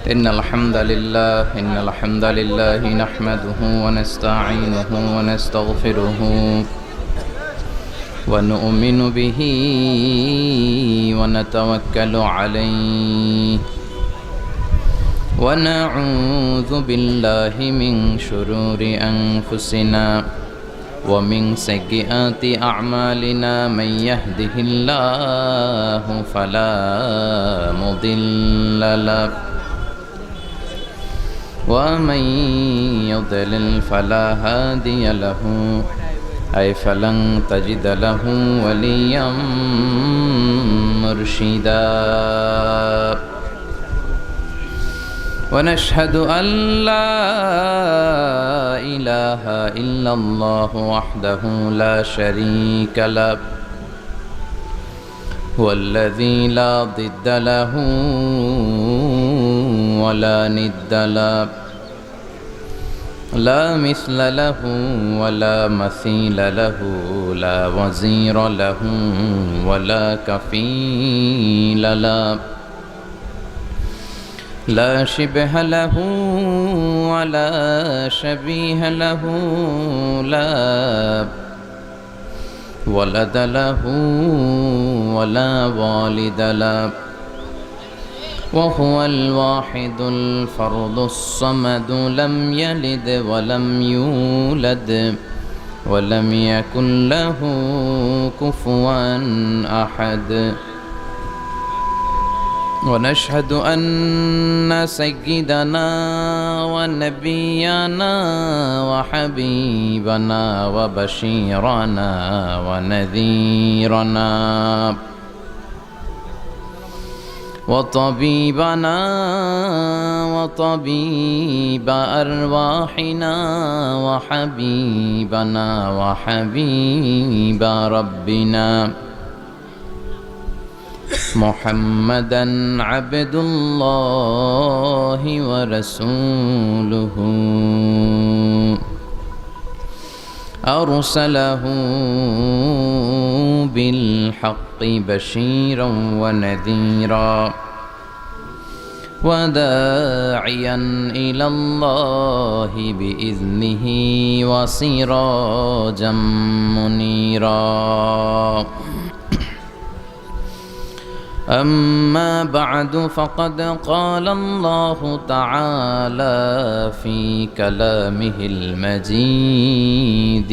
إن الحمد لله نحمده ونستعينه ونستغفره ونؤمن به ونتوكل عليه ونعوذ بالله من شرور أنفسنا ومن سيئات أعمالنا من يهده الله فلا مضل له ومن يضلل فلا هادي له أي فلن تجد له وليا مرشدا ونشهد أن لا إله إلا الله وحده لا شريك له هو الذي لا ضد له ولا ند له لا مثل له ولا مثيل له لا وزير له ولا كفيل له لا شبه له ولا شبيه له لا ولد له ولا والد له وهو الواحد الفرد الصمد لم يلد ولم يولد ولم يكن له كفوا أحد ونشهد أن سيدنا ونبينا وحبيبنا وبشيرنا ونذيرنا وطبيبنا وطبيب أرواحنا وحبيبنا وحبيب ربنا محمدا عبد الله ورسوله أرسله بالحق بشيرا ونذيرا وداعيا إلى الله بإذنه وسراجا منيرا أما بعد فقد قال الله تعالى في كلامه المجيد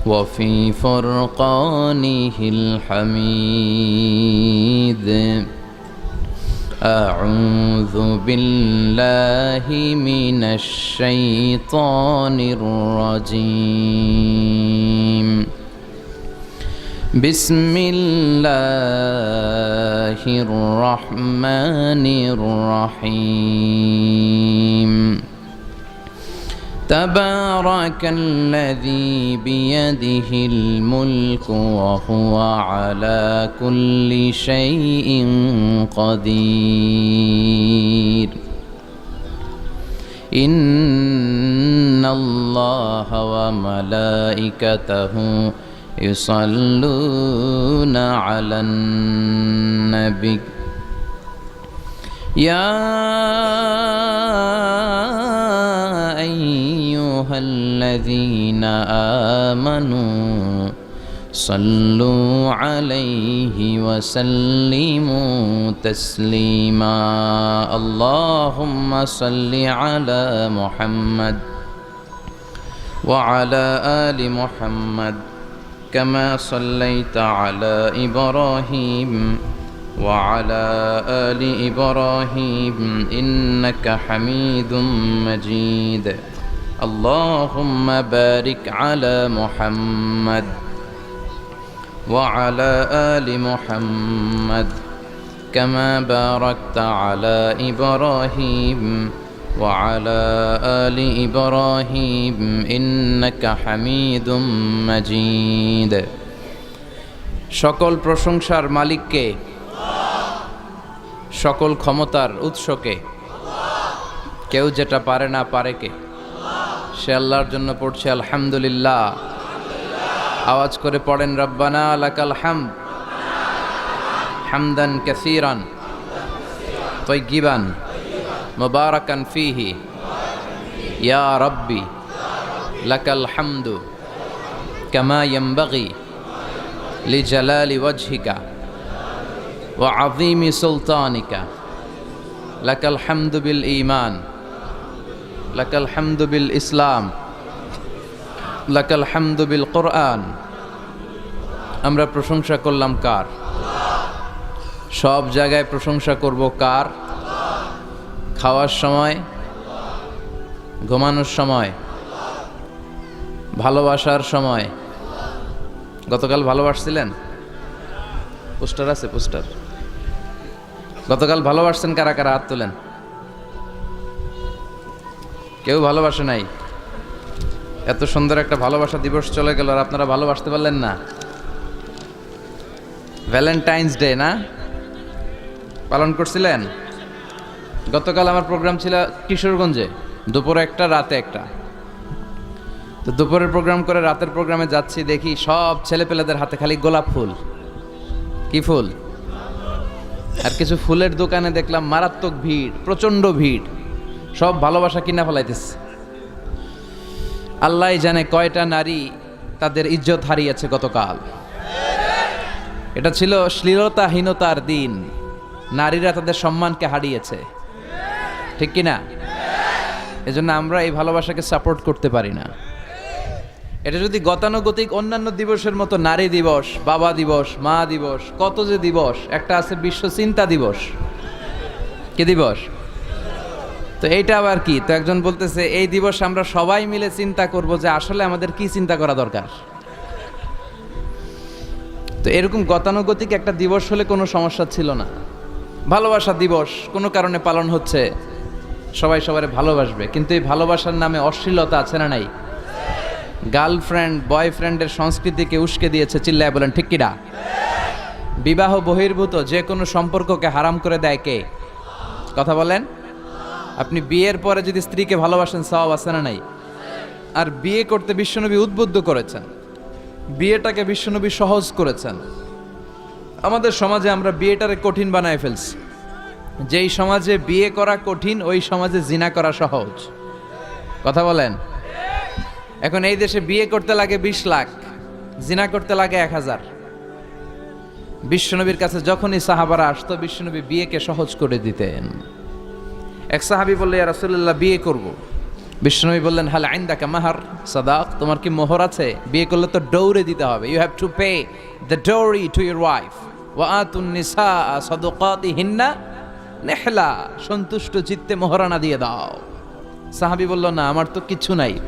وفي فرقانه الحميد أعوذ بالله من الشيطان الرجيم بسم الله الرحمن الرحيم تبارك الذي بيده الملك وهو على كل شيء قدير إن الله وملائكته يصلون على النبي يا أيها الذين آمنوا صلوا عليه وسلموا تسليما اللهم صل على محمد وعلى آل محمد كما صليت على إبراهيم وعلى آل إبراهيم إنك حميد مجيد اللهم بارك على محمد وعلى آل محمد كما باركت على إبراهيم وعلى آل إبراهيم إنك حميد مجيد সকল প্রশংসার মালিককে সকল ক্ষমতার উৎসকে কেউ যেটা পারে না পারে কে সে আল্লাহর জন্য পড়ছে আলহামদুলিল্লাহ আওয়াজ করে পড়েন রব্বানা লাকাল হামদ হামদান কাসীরান তয়্যিবান মুবারাকান ফীহি ইয়া রাব্বি লাকাল হামদু কামা ইয়ানবাগি লিজালালি ওয়াজহিকা ওয়া আযীমি সুলতানিকা লাকাল হামদু বিল ঈমান লাকাল হামদু বিল ইসলাম লাকাল হামদু বিল কোরআন। আমরা প্রশংসা করলাম কার? সব জায়গায় প্রশংসা করব কার? খাওয়ার সময়, ঘুমানোর সময়, ভালোবাসার সময়। গতকাল ভালোবাসছিলেন? পোস্টার আছে, পোস্টার। গতকাল ভালোবাসছেন কারা কারা? হাত তোলেন। কেউ ভালোবাসে নাই? এত সুন্দর একটা ভালোবাসা দিবস চলে গেল আর আপনারা ভালোবাসতে পারলেন না। ভ্যালেন্টাইন্স ডে না পালন করছিলেন? গতকাল আমার প্রোগ্রাম ছিল কিশোরগঞ্জে, দুপুরে একটা রাতে একটা। তো দুপুরের প্রোগ্রাম করে রাতের প্রোগ্রামে যাচ্ছি, দেখি সব ছেলেপেলেদের হাতে খালি গোলাপ ফুল। কি ফুল? আর কিছু ফুলের দোকানে দেখলাম মারাত্মক ভিড়, প্রচন্ড ভিড়, সব ভালোবাসা কিনা ফেলাইতেছে। আল্লাহ জানে কয়টা নারী তাদের ইজ্জত হারিয়েছে গতকাল। এটা ছিল শ্লীলতাহীনতার দিন, নারীরা তাদের সম্মানকে হারিয়েছে, ঠিক কিনা? এজন্য আমরা এই ভালোবাসাকে সাপোর্ট করতে পারি না। এটা যদি গতানুগতিক অন্যান্য দিবসের মতো নারী দিবস, বাবা দিবস, মা দিবস, কত যে দিবস, একটা আছে বিশ্ব চিন্তা দিবস। কি দিবস? তো এইটা আবার কি? তো একজন বলতেছে এই দিবস আমরা সবাই মিলে চিন্তা করব যে আসলে আমাদের কি চিন্তা করা দরকার। তো এরকম গতানুগতিক একটা দিবস হলে কোনো সমস্যা ছিল না। ভালোবাসা দিবস কোনো কারণে পালন হচ্ছে, সবাই সবারে ভালোবাসবে, কিন্তু এই ভালোবাসার নামে অশ্লীলতা আছে না নাই? গার্লফ্রেন্ড বয়ফ্রেন্ডের সংস্কৃতিকে উস্কে দিয়েছে, চিল্লায় বলেন ঠিক কিনা? বিবাহ বহির্ভূত যে কোনো সম্পর্ককে হারাম করে দেয় কে? কথা বলেন। আপনি বিয়ের পরে যদি স্ত্রীকে ভালোবাসেন, সওয়াব আছে না নাই? আর বিয়ে করতে বিশ্বনবী উদ্বুদ্ধ করেছেন, বিয়েটাকে বিশ্বনবী সহজ করেছেন। আমাদের সমাজে আমরা বিয়েটারে কঠিন বানায় ফেলছি। যেই সমাজে বিয়ে করা কঠিন, ওই সমাজে জিনা করা সহজ। কথা বলেন। এখন এই দেশে বিয়ে করতে লাগে 20 লাখ, জিনা করতে লাগে 1000। বিশ্বনবীর কাছে যখনই সাহাবারা আসতো, বিশ্বনবী বিয়েকে সহজ করে দিতেন। এক সাহাবী বলল, ইয়া রাসূলুল্লাহ বিয়ে করব। বিশ্বনবী বললেন, হাল ইনদাকা মাহর সাদাক, তোমার কি মোহর আছে? বিয়ে করলে তো ডৌরি দিতে হবে, you have to pay the dowry to your wife ওয়া আতুন নিসা সাদাকাতিহিন্না নিহলা, সন্তুষ্ট চিত্তে মোহরানা দিয়ে দাও। সাহাবী বলল, না আমার তো কিছু নাই।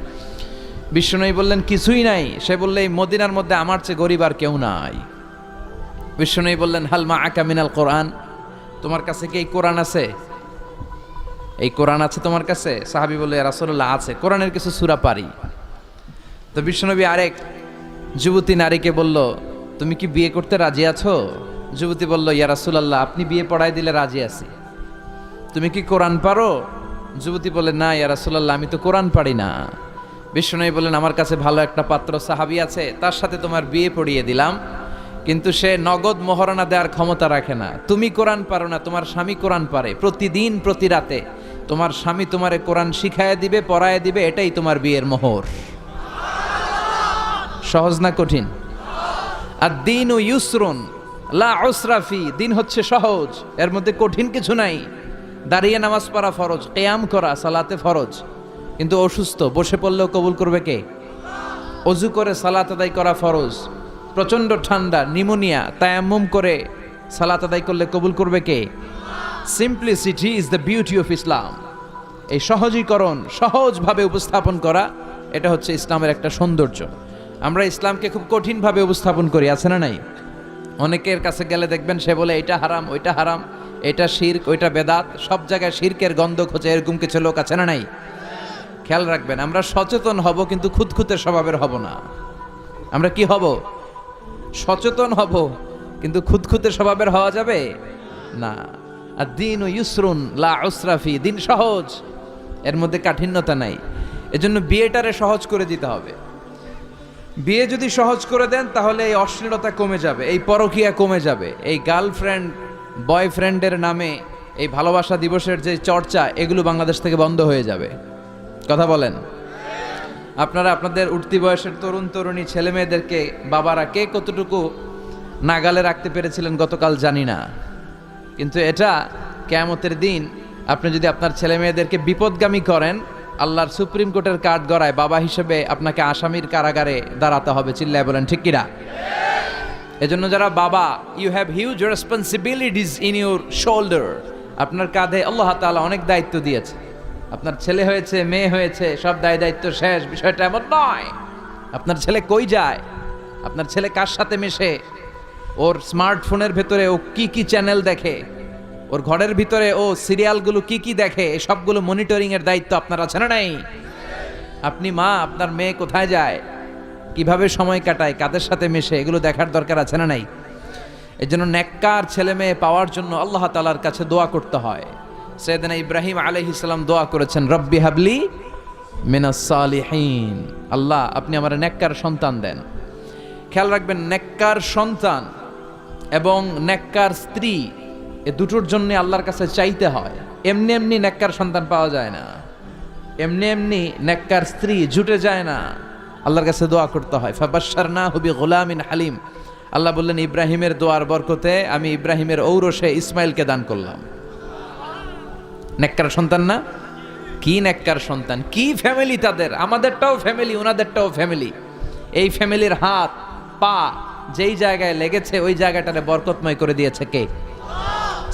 বিশ্বনবী বললেন, কিছুই নাই? সে বললে, এই মদিনার মধ্যে আমার চেয়ে গরিব আর কেউ নাই। বিশ্বনবী বললেন, হাল মাআকা মিনাল কোরআন, তোমার কাছে কি এই কোরআন আছে? এই কোরআন আছে তোমার কাছে? সাহাবী বলল, ইয়া রাসূলুল্লাহ আছে, কোরআনের কিছু সূরা পারি। তো বিশ্বনবী আরেক যুবতী নারীকে বলল, তুমি কি বিয়ে করতে রাজি আছো? যুবতী বলল, ইয়া রাসূলুল্লাহ আপনি বিয়ে পড়ায় দিলে রাজি আছি। তুমি কি কোরআন পারো? যুবতী বলে, না ইয়া রাসূলুল্লাহ আমি তো কোরআন পারি না। বিশ্বনবী বললেন, আমার কাছে ভালো একটা পাত্র সাহাবী আছে, তার সাথে তোমার বিয়ে পড়িয়ে দিলাম, কিন্তু সে নগদ মোহরানা দেওয়ার ক্ষমতা রাখে না। তুমি কোরআন পারো না, তোমার স্বামী কোরআন পারে। প্রতিদিন প্রতি রাতে তোমার স্বামী তোমারে কোরআন শিখায় দিবে, পড়ায় দিবে, এটাই তোমার বিয়ের মোহর। সহজ না কঠিন? আদ-দীনু ইউসরুন লা উসরা ফি, দিন হচ্ছে সহজ, এর মধ্যে কঠিন কিছু নাই। দাঁড়িয়ে নামাজ পড়া ফরজ, কিয়াম করা সালাতে ফরজ, কিন্তু অসুস্থ বসে পড়লেও কবুল করবে কে? অজু করে সালাত আদায় করা ফরজ। প্রচন্ড ঠান্ডা, নিউমোনিয়া, তায়াম্মুম করে সালাত আদায় করলে কবুল করবে কে? Simplicity is the beauty of Islam. এই সহজীকরণ, সহজভাবে উপস্থাপন করা, এটা হচ্ছে ইসলামের একটা সৌন্দর্য। আমরা ইসলামকে খুব কঠিনভাবে উপস্থাপন করি, আছে না নাই? অনেকের কাছে গেলে দেখবেন সে বলে এটা হারাম, ওইটা হারাম, এটা শিরক, ওইটা বেদাত, সব জায়গায় শিরকের গন্ধ খোঁজে, এরকম কিছু লোক আছে না নাই? খেয়াল রাখবেন, আমরা সচেতন হব কিন্তু খুঁতখুঁতে স্বভাবের হব না। আমরা কি হব? সচেতন হব, কিন্তু খুঁতখুঁতে স্বভাবের হওয়া যাবে না। আদ-দীনু ইউসরুন লা উসরা ফি, দিন সহজ, এর মধ্যে কাঠিন্যতা নাই। এজন্য বিয়েটারে সহজ করে দিতে হবে। বিয়ে যদি সহজ করে দেন তাহলে এই অশ্লীলতা কমে যাবে, এই পরকীয়া কমে যাবে, এই গার্লফ্রেন্ড বয়ফ্রেন্ডের নামে এই ভালোবাসা দিবসের যে চর্চা, এগুলো বাংলাদেশ থেকে বন্ধ হয়ে যাবে। কথা বলেন। আপনারা আপনাদের উঠতি বয়সের তরুণ তরুণী ছেলে মেয়েদেরকে বাবারা কে কতটুকু নাগালে রাখতে পেরেছিলেন গতকাল জানি না, কিন্তু এটা কিয়ামতের দিন আপনি যদি আপনার ছেলে মেয়েদেরকে বিপদগামী করেন, আল্লাহর সুপ্রিম কোর্টের কাঠ গড়ায় বাবা হিসেবে আপনাকে আসামির কারাগারে দাঁড়াতে হবে। চিল্লায় বলেন ঠিক কিনা? এজন্য যারা বাবা, you have huge responsibilities in your shoulder. আপনার কাঁধে আল্লাহ তাআলা অনেক দায়িত্ব দিয়েছে। আপনার ছেলে হয়েছে, মেয়ে হয়েছে, সব দায় দায়িত্ব শেষ, বিষয়টা এমন নয়। আপনার ছেলে কই যায়, আপনার ছেলে কার সাথে মেশে, ওর স্মার্টফোনের ভেতরে ও কি কি চ্যানেল দেখে, ওর ঘরের ভিতরে ও সিরিয়ালগুলো কি কি দেখে, এই সবগুলো মনিটরিং এর দায়িত্ব আপনার আছে না নাই? আপনি মা, আপনার মেয়ে কোথায় যায়, কিভাবে সময় কাটায়, কাদের সাথে মেশে, এগুলো দেখার দরকার আছে না নাই? এই জন্য নেককার ছেলে মেয়ে পাওয়ার জন্য আল্লাহ তাআলার কাছে দোয়া করতে হয়। সাইয়েদনা ইব্রাহিম আলাইহিস সালাম দোয়া করেছেন, রব্বি হাবলি মিনাস সালিহিন, আল্লাহ আপনি আমার নেককার সন্তান দেন। খেয়াল রাখবেন, নেককার সন্তান এবং নেককার স্ত্রী, এ দুটোর জন্য আল্লাহর কাছে চাইতে হয়। এমনি এমনি নেককার সন্তান পাওয়া যায় না, এমনি এমনি নেককার স্ত্রী জুটে যায় না, আল্লাহর কাছে দোয়া করতে হয়। ফাবাশশারনাহু বিগুলামিন হালিম, আল্লাহ বললেন ইব্রাহিমের দোয়ার বরকতে আমি ইব্রাহিমের ঔরসে ইসমাইলকে দান করলাম। নেককার সন্তান না? কি নেককার সন্তান, কি ফ্যামিলি তাদের! আমাদেরটাও ফ্যামিলি, ওনাদেরটাও ফ্যামিলি। এই ফ্যামিলির হাত পা যেই জায়গায় লেগেছে ওই জায়গাটারে বরকতময় করে দিয়েছে কে?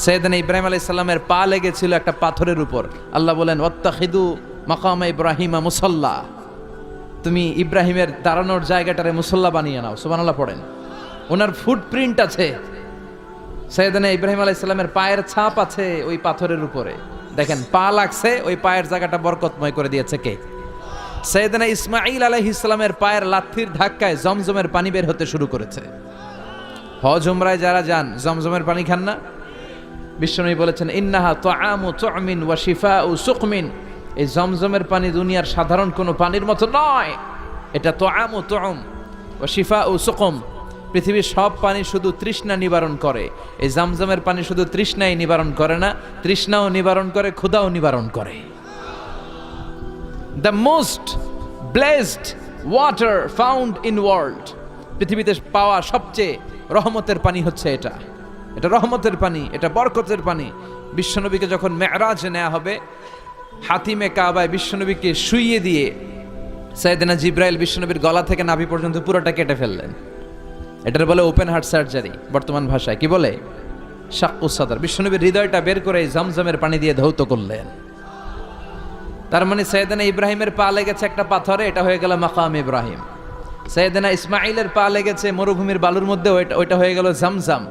সাইয়েদনা ইব্রাহিম আলাইহিস সালামের পা লেগেছিল একটা পাথরের উপর। আল্লাহ বলেন ওয়াত্তাখিদু মাকাম ইব্রাহিমা মুসাল্লা, তুমি ইব্রাহিমের দাঁড়ানোর জায়গাটারে মুসল্লা বানিয়ে নাও। সুবহানাল্লাহ পড়েন। ওনার ফুটপ্রিন্ট আছে, সাইয়েদনা ইব্রাহিম আলাইহিস সালামের পায়ের ছাপ আছে ওই পাথরের উপরে। দেখেন, পা লাগছে, ওই পায়ের জায়গাটা বরকতময় করে দিয়েছে কে? সাইয়েদনা ইসমাঈল আলাইহিস সালামের পায়ের লাথির ধাক্কায় জমজমের পানি বের হতে শুরু করেছে। হজ উমরায় যারা যান জমজমের পানি খান না? বিশ্বনবী বলেছেন ইন্নাহা তুআমু তুমিন ওয়া শিফাউ সুকমিন, এই জমজমের পানি দুনিয়ার সাধারণ কোনো পানির মতো নয়, এটা তুআমু তুম ওয়া শিফাউ সুকম। পৃথিবীর সব পানি শুধু তৃষ্ণা নিবারণ করে, এই জমজমের পানি শুধু তৃষ্ণাই নিবারণ করে না, তৃষ্ণাও নিবারণ করে, ক্ষুধাও নিবারণ করে। The most blessed water found in world, পৃথিবীতে পাওয়া সবচেয়ে রহমতের পানি হচ্ছে এটা। এটা রহমতের পানি, এটা বরকতের পানি। বিশ্বনবীকে যখন মেরাজে নেওয়া হবে, হাতিমে কাবায় বিশ্বনবীকে শুইয়ে দিয়ে সাইয়েদনা জিব্রাইল বিশ্বনবীর গলা থেকে নাভি পর্যন্ত পুরোটা কেটে ফেললেন। এটার বলে ওপেন হার্ট সার্জারি, বর্তমান ভাষায় কি বলে? শাক্কুস সাদর। বিশ্বনবীর হৃদয়টা বের করে জমজমের পানি দিয়ে ধৌত করলেন। তার মানে সাইয়েদনা ইব্রাহিমের পা লেগেছে একটা পাথরে, এটা হয়ে গেল মাকাম ইব্রাহিম। সাইয়েদনা ইসমাঈলের পা লেগেছে মরুভূমির বালুর মধ্যে, ওইটা হয়ে গেল জমজম।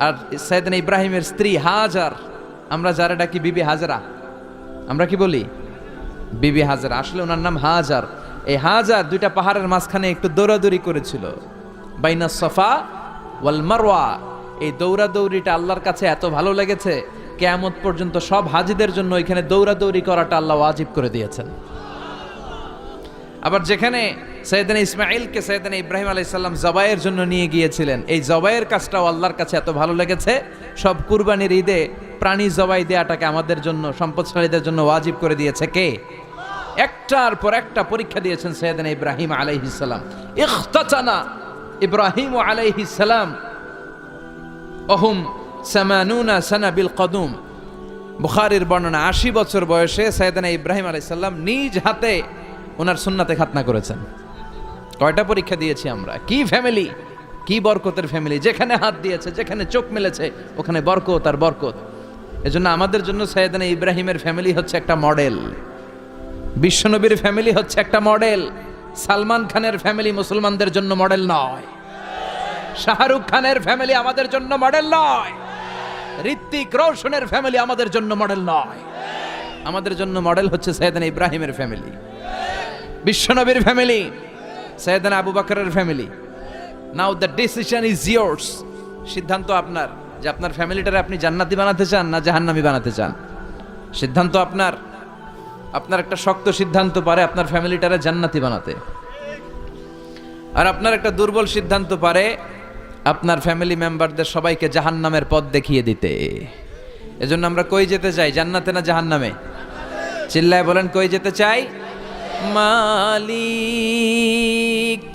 আর সাইয়েদনা ইব্রাহিমের স্ত্রী হাজার, আমরা যারা ডাকি বিবি হাজরা, আমরা কি বলি? বিবি হাজরা, আসলে ওনার নাম হাজার। এই হাজার দুইটা পাহাড়ের মাঝখানে একটু দৌড়াদৌড়ি করেছিল, বাইনা সফা ওয়াল মারওয়া। এই দৌড়াদৌড়িটা আল্লাহর কাছে এত ভালো লেগেছে, কিয়ামত পর্যন্ত সব হাজিদের জন্য এখানে দৌড়াদৌড়ি করাটা আল্লাহ ওয়াজিব করে দিয়েছেন। আবার যেখানে সাইয়েদনা ইসমাঈলকে সাইয়েদনা ইব্রাহিম আলাইহিস সালাম জবাইয়ের জন্য নিয়ে গিয়েছিলেন, এই জবাইয়ের কাজটাও আল্লাহর কাছে এত ভালো লেগেছে, সব কুরবানির ঈদে প্রাণী জবাই দেওয়াটাকে আমাদের জন্য, সম্পদশালীদের জন্য ওয়াজিব করে দিয়েছে কে? একটার পর একটা পরীক্ষা দিয়েছেন সাইয়েদনা ইব্রাহিম আলাইহিস সালাম। ইখতাতানা ইব্রাহিম আলাইহিস সালাম ওহুম 80 সানা বিল কদুম। বুখারীর বর্ণনা, 80 বছর বয়সে সাইয়েদনা ইব্রাহিম আলাইহিস সালাম নিজ হাতে ওনার সুন্নাতে খাতনা করেছেন। কয়টা পরীক্ষা দিয়েছি আমরা! কি ফ্যামিলি, কি বরকতের ফ্যামিলি! যেখানে হাত দিয়েছে, যেখানে চোখ মেলেছে, ওখানে বরকত আর বরকত। এজন্য আমাদের জন্য সাইয়েদনা ইব্রাহিমের ফ্যামিলি হচ্ছে একটা মডেল, বিশ্বনবীর ফ্যামিলি হচ্ছে একটা মডেল। সালমান খানের ফ্যামিলি মুসলমানদের জন্য মডেল নয়, শাহরুখ খানের ফ্যামিলি আমাদের জন্য মডেল নয়, ঋত্বিক রোশনের ফ্যামিলি আমাদের জন্য মডেল নয়। আমাদের জন্য মডেল হচ্ছে সাইয়েদনা ইব্রাহিমের ফ্যামিলি, বিশ্বনবীর ফ্যামিলি, সাইয়েদনা আবু বকরের family. Now the decision is years. সিদ্ধান্ত আপনার যে আপনার ফ্যামিলিটারে আপনি জান্নাতি বানাতে চান না জাহান্নামী বানাতে চান। সিদ্ধান্ত আপনার। আপনার একটা শক্ত সিদ্ধান্ত পারে আপনার ফ্যামিলিটারে জান্নাতি বানাতে, আর আপনার একটা দুর্বল সিদ্ধান্ত পারে আপনার ফ্যামিলি মেম্বারদের সবাইকে জাহান্নামের পথ দেখিয়ে দিতে। এজন্য আমরা কই যেতে চাই, জান্নাতে না জাহান্নামে? চিল্লায় বলেন, কই যেতে চাই? মালিক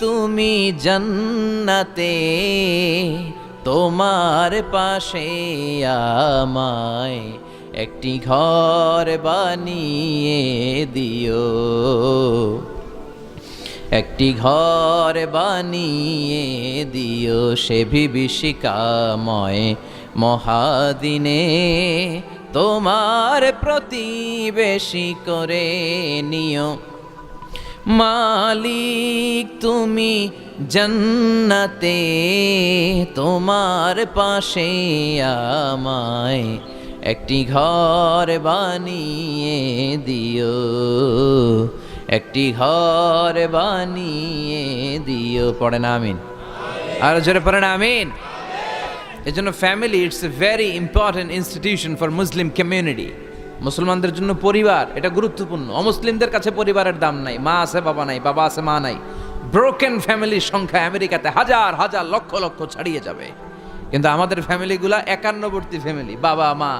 তুমি জান্নাতে, তোমার পাশে আমায় একটি ঘর বানিয়ে দিও, একটি ঘর বানিয়ে দিও সে বিভীষিকাময় মহাদিনে, তোমার প্রতিবেশী করে নিও। মালিক তুমি জান্নাতে, তোমার পাশে আমায় একটি ঘর বানিয়ে দিও, একটি ঘর বানিয়ে দিও। পড়েন আমিন, আর জোরে পড়েন আমিন। এজন্য family it's a very important institution for Muslim community. মুসলমানদের জন্য পরিবার এটা গুরুত্বপূর্ণ। অমুসলিমদের কাছে পরিবারের দাম নাই, মা আছে বাবা নাই, বাবা আছে মা নাই। ব্রোকেন ফ্যামিলির সংখ্যা আমেরিকাতে হাজার হাজার লক্ষ লক্ষ ছাড়িয়ে যাবে, কিন্তু আমাদের ফ্যামিলিগুলা একান্নবর্তী ফ্যামিলি। বাবা মা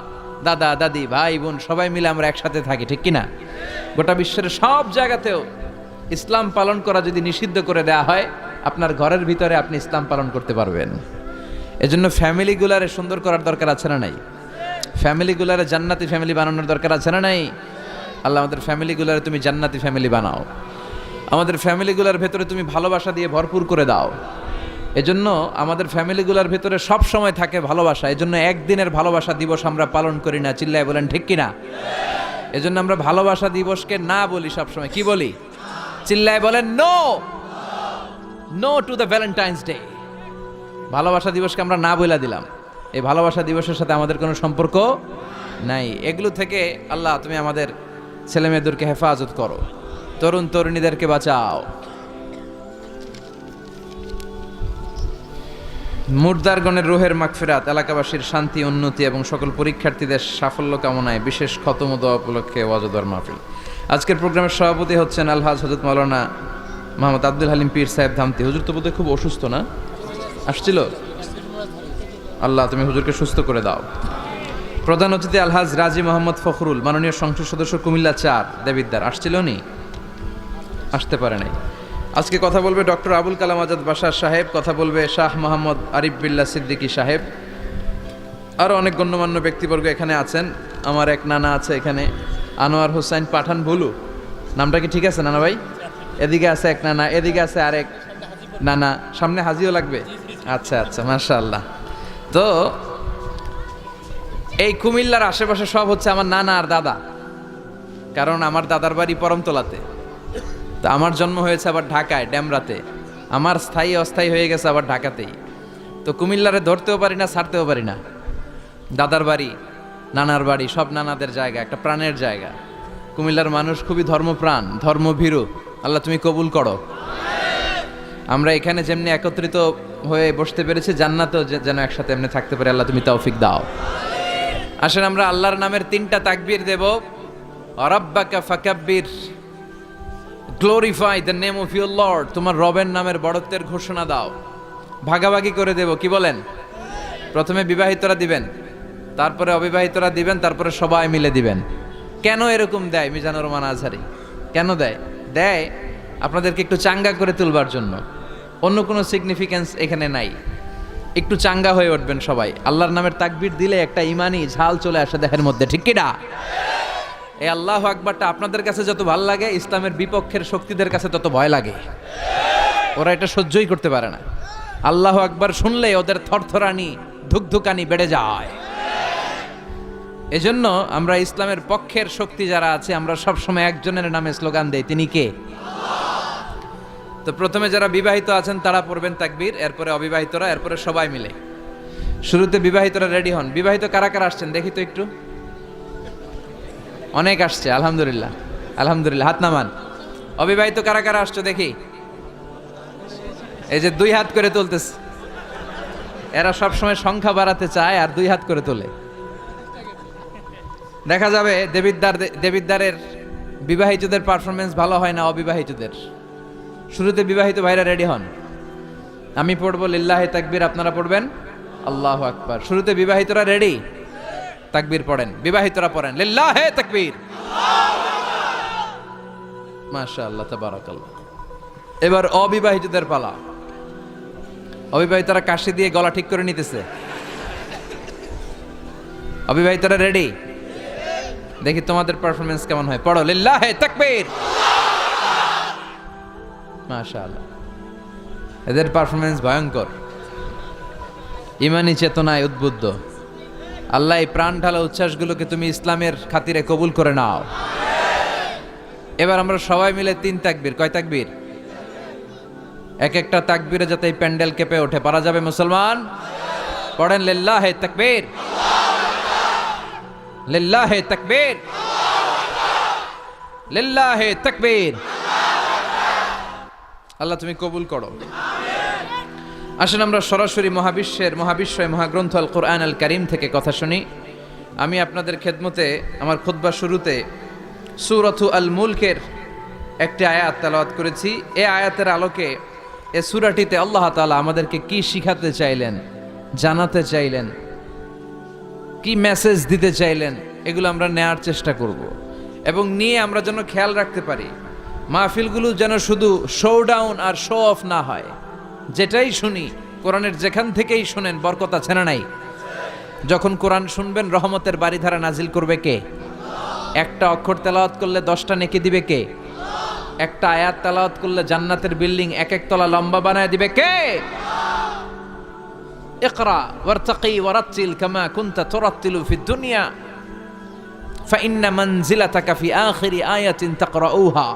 দাদা দাদি ভাই বোন সবাই মিলে আমরা একসাথে থাকি, ঠিক কিনা? গোটা বিশ্বের সব জায়গাতেও ইসলাম পালন করা যদি নিষিদ্ধ করে দেয়া হয়, আপনার ঘরের ভিতরে আপনি ইসলাম পালন করতে পারবেন। এজন্য ফ্যামিলিগুলারে সুন্দর করার দরকার আছে না নাই? ফ্যামিলিগুলারে জান্নাতি ফ্যামিলি বানানোর দরকার আছে না নাই? আল্লাহ আমাদের ফ্যামিলিগুলারে তুমি জান্নাতি ফ্যামিলি বানাও, আমাদের ফ্যামিলিগুলার ভেতরে তুমি ভালোবাসা দিয়ে ভরপুর করে দাও। এজন্য আমাদের ফ্যামিলিগুলার ভেতরে সব সময় থাকে ভালোবাসা। এজন্য একদিনের ভালোবাসা দিবস আমরা পালন করি না, চিল্লায় বলেন ঠিক কিনা? এজন্য আমরা ভালোবাসা দিবসকে না বলি, সব সময় কি বলি? চিল্লায় বলেন no, no to the Valentine's day. ভালোবাসা দিবসকে আমরা না বইলা দিলাম। এই ভালোবাসা দিবসের সাথে আমাদের কোনো সম্পর্ক নাই। এগুলো থেকে আল্লাহ তুমি আমাদের ছেলেমেয়েদেরকে হেফাজত করো, তরুণ তরুণীদেরকে বাঁচাও। মুর্দারগণের রুহের মাগফিরাত, এলাকাবাসীর শান্তি উন্নতি এবং সকল পরীক্ষার্থীদের সাফল্য কামনায় বিশেষ খতম দোয়া উপলক্ষে ওয়াজদার মাহফিল। আজকের প্রোগ্রামের সভাপতি হচ্ছেন আলহাজ হযরত মাওলানা মোহাম্মদ আব্দুল হালিম পীর সাহেব ধামতি। হুজুর তো বোধহয় খুব অসুস্থ না? আসছিল? আল্লাহ তুমি হুজুরকে সুস্থ করে দাও। প্রধান অতিথি আলহাজ রাজি মোহাম্মদ ফখরুল, মাননীয় সংসদ সদস্য কুমিল্লা ৪ দেবিদ্দার। আসছিল নি? আসতে পারে নাই। আজকে কথা বলবে ডক্টর আবুল কালাম আজাদ বাশার সাহেব, কথা বলবে শাহ মোহাম্মদ আরিফ বিল্লাহ সিদ্দিকী সাহেব। আরও অনেক গণ্যমান্য ব্যক্তিবর্গ এখানে আছেন। আমার এক নানা আছে এখানে, আনোয়ার হোসাইন পাঠান ভুলু, নামটা কি ঠিক আছে নানা ভাই? এদিকে আছে এক নানা, এদিকে আছে আরেক নানা, সামনে হাজিও লাগবে। আচ্ছা আচ্ছা, মাশাআল্লাহ। তো এই কুমিল্লার আশেপাশে সব হচ্ছে আমার নানা আর দাদা, কারণ আমার দাদার বাড়ি পরমতলাতে, তো আমার জন্ম হয়েছে আবার ঢাকায় ড্যামরাতে, আমার স্থায়ী অস্থায়ী হয়ে গেছে আবার ঢাকাতেই। তো কুমিল্লারে ধরতেও পারি না, ছাড়তেও পারি না। দাদার বাড়ি, নানার বাড়ি, সব নানাদের জায়গা, একটা প্রাণের জায়গা। কুমিল্লার মানুষ খুবই ধর্মপ্রাণ, ধর্মভীরু। আল্লাহ তুমি কবুল করো। আমরা এখানে যেমনি একত্রিত হয়ে বসতে পেরেছি, জান্নাতেও যেন একসাথে এমনি থাকতে পারে, আল্লাহ তুমি তৌফিক দাও। আসেন আমরা আল্লাহর নামের 3টা তাকবীর দেব। রাব্বাকা ফাকাব্বির, glorify the name of your lord. তোমার রবের নামের বড়ত্বের ঘোষণা দাও। ভাগাভাগি করে দেব, কি বলেন? প্রথমে বিবাহিতরা দিবেন, তারপরে অবিবাহিতরা দিবেন, তারপরে সবাই মিলে দিবেন। কেন এরকম দেয় মিজানুর রহমান আজহারী? কেন দেয়? দেয় আপনাদেরকে একটু চাঙ্গা করে তুলবার জন্য। অন্য কোনো সিগনিফিক্যান্স এখানে নাই। একটু চাঙ্গা হয়ে উঠবেন সবাই। আল্লাহর নামের তাকবীর দিলে একটা ইমানি ঝাল চলে আসে দেহের মধ্যে, ঠিক কি না? এই আল্লাহু আকবারটা আপনাদের কাছে যত ভালো লাগে, ইসলামের বিপক্ষের শক্তিদের কাছে তত ভয় লাগে। ওরা এটা সহ্যই করতে পারে না। আল্লাহু আকবার শুনলে ওদের থরথরানি ধুকধুকানি বেড়ে যায়। এজন্য আমরা ইসলামের পক্ষের শক্তি যারা আছে, আমরা সবসময় একজনের নামে স্লোগান দেই, তিনি কে? তো প্রথমে যারা বিবাহিত আছেন তারা পড়বেন তাকবীর, এরপরে অবিবাহিতরা, এরপরে সবাই মিলে। শুরুতে বিবাহিতরা রেডি হন। বিবাহিত কারা কারা আসছেন দেখি তো একটু। অনেক আসছে, আলহামদুলিল্লাহ আলহামদুলিল্লাহ, হাত নামান। অবিবাহিত কারা কারা আসছো দেখি। এই যে 2 হাত করে তুলতেছে, এরা সবসময় সংখ্যা বাড়াতে চায় আর 2 হাত করে তোলে। দেখা যাবে দেবিদ্দারের বিবাহিতদের পারফরমেন্স ভালো হয় না অবিবাহিতদের। শুরুতে বিবাহিত ভাইরা রেডি হন। আমি পড়বো লিল্লাহি তাকবীর, আপনারা পড়বেন আল্লাহু আকবার। শুরুতে বিবাহিতরা রেডি? তাকবীর পড়েন, বিবাহিতরা পড়েন লিল্লাহে তাকবীর। মাশাআল্লাহ তাবারাকাল্লাহ। এবার অবিবাহিতদের পালা। অবিবাহিতরা কাশি দিয়ে গলা ঠিক করে নিতেছে। অবিবাহিতরা রেডি? দেখি তোমাদের পারফরমেন্স কেমন হয়। পড়ো লিল্লাহে তাকবীর। মাশাআল্লাহ, এদের পারফরমেন্স ভয়ঙ্কর, ইমানি চেতনায় উদ্বুদ্ধ। আল্লাহ এই প্রাণ ঢালা উচ্ছ্বাসগুলোকে তুমি ইসলামের খাতিরে কবুল করে নাও। এবার আমরা সবাই মিলে 3 তাকবীর। কয় তাকবীর? এক একটা তাকবীরে যাতে এই প্যান্ডেল কেঁপে ওঠে, পারা যাবে মুসলমান? পড়েন লিল্লাহে তাকবীর, লিল্লাহে তাকবীর, লিল্লাহে তাকবীর। আল্লাহ তুমি কবুল করো। আসেন আমরা সরাসরি মহাবিশ্বয় মহাগ্রন্থ আল কোরআন আল কারীম থেকে কথা শুনি। আমি আপনাদের খেদমতে আমার খুতবা শুরুতে সূরাতু আল মুলকের একটি আয়াত তেলাওয়াত করেছি। এই আয়াতের আলোকে এই সূরাটিতে আল্লাহ তাআলা আমাদেরকে কি শিখাতে চাইলেন, জানাতে চাইলেন, কি মেসেজ দিতে চাইলেন, এগুলো আমরা নেয়ার চেষ্টা করব এবং নিয়ে আমরা যেন খেয়াল রাখতে পারি মাহফিলগুলো যেন শুধু শো ডাউন আর শো অফ না হয়। যেটাই শুনি কোরআনের যেখান থেকেই শুনেন বরকত আছে না নাই? যখন কোরআন শুনবেন রহমতের বাড়িধারা নাজিল করবে কে? একটা অক্ষর তেলাওয়াত করলে 10টা নেকি দিবে কে? একটা আয়াত তেলাওয়াত করলে জান্নাতের বিল্ডিং এক এক তলা লম্বা বানায় দিবে কে? ইকরা ওয়ারতাকি ওয়ারাতিল কামা কুনতা তুরাতিলু ফিদ দুনিয়া ফাইন্না মানজিলাতাকা ফি আখিরি আয়াতিন তাকরাউহা।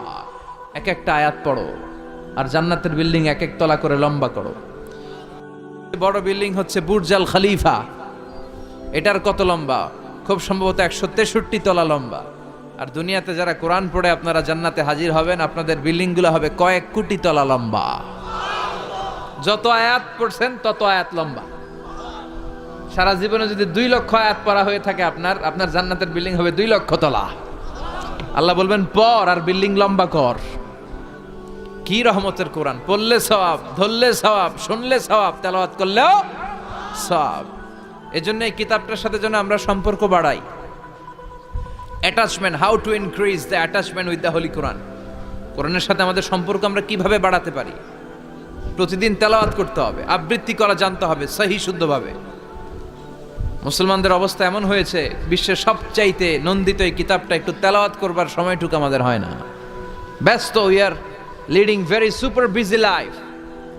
এক একটা আয়াত পড়ো আর জান্নাতের বিল্ডিং এক এক তলা করে লম্বা করো। বড় বিল্ডিং হচ্ছে বুর্জ আল খলিফা, এটার কত লম্বা? খুব সম্ভবত 163 তলা লম্বা। আর দুনিয়াতে যারা কোরআন পড়ে আপনারা জান্নাতে হাজির হবেন, আপনাদের বিল্ডিংগুলো হবে কয়েক কোটি তলা লম্বা। যত আয়াত পড়ছেন তত আয়াত লম্বা। সারা জীবনে যদি 2 লক্ষ আয়াত পড়া হয়ে থাকে আপনার জান্নাতের বিল্ডিং হবে 2 লক্ষ তলা। আল্লাহ বলবেন পড় আর বিল্ডিং লম্বা কর। কি রহমতের কোরআন! পড়লে সওয়াব, ধরলে সওয়াব, শুনলে সওয়াব, তেলাওয়াত করলেও সওয়াব। এজন্য এই কিতাবটার সাথে যেন আমরা সম্পর্ক বাড়াই। Attachment, how to increase the attachment with the holy Quran. কোরআনের সাথে আমাদের সম্পর্ক আমরা কিভাবে বাড়াতে পারি? প্রতিদিন তেলাওয়াত করতে হবে, আবৃত্তি করা জানতে হবে সহি শুদ্ধভাবে। মুসলমানদের অবস্থা এমন হয়েছে, বিশ্বের সবচাইতে নন্দিত এই কিতাবটা একটু তেলাওয়াত করবার সময়টুকু আমাদের হয় না। ব্যস্ত, we are leading very super busy life.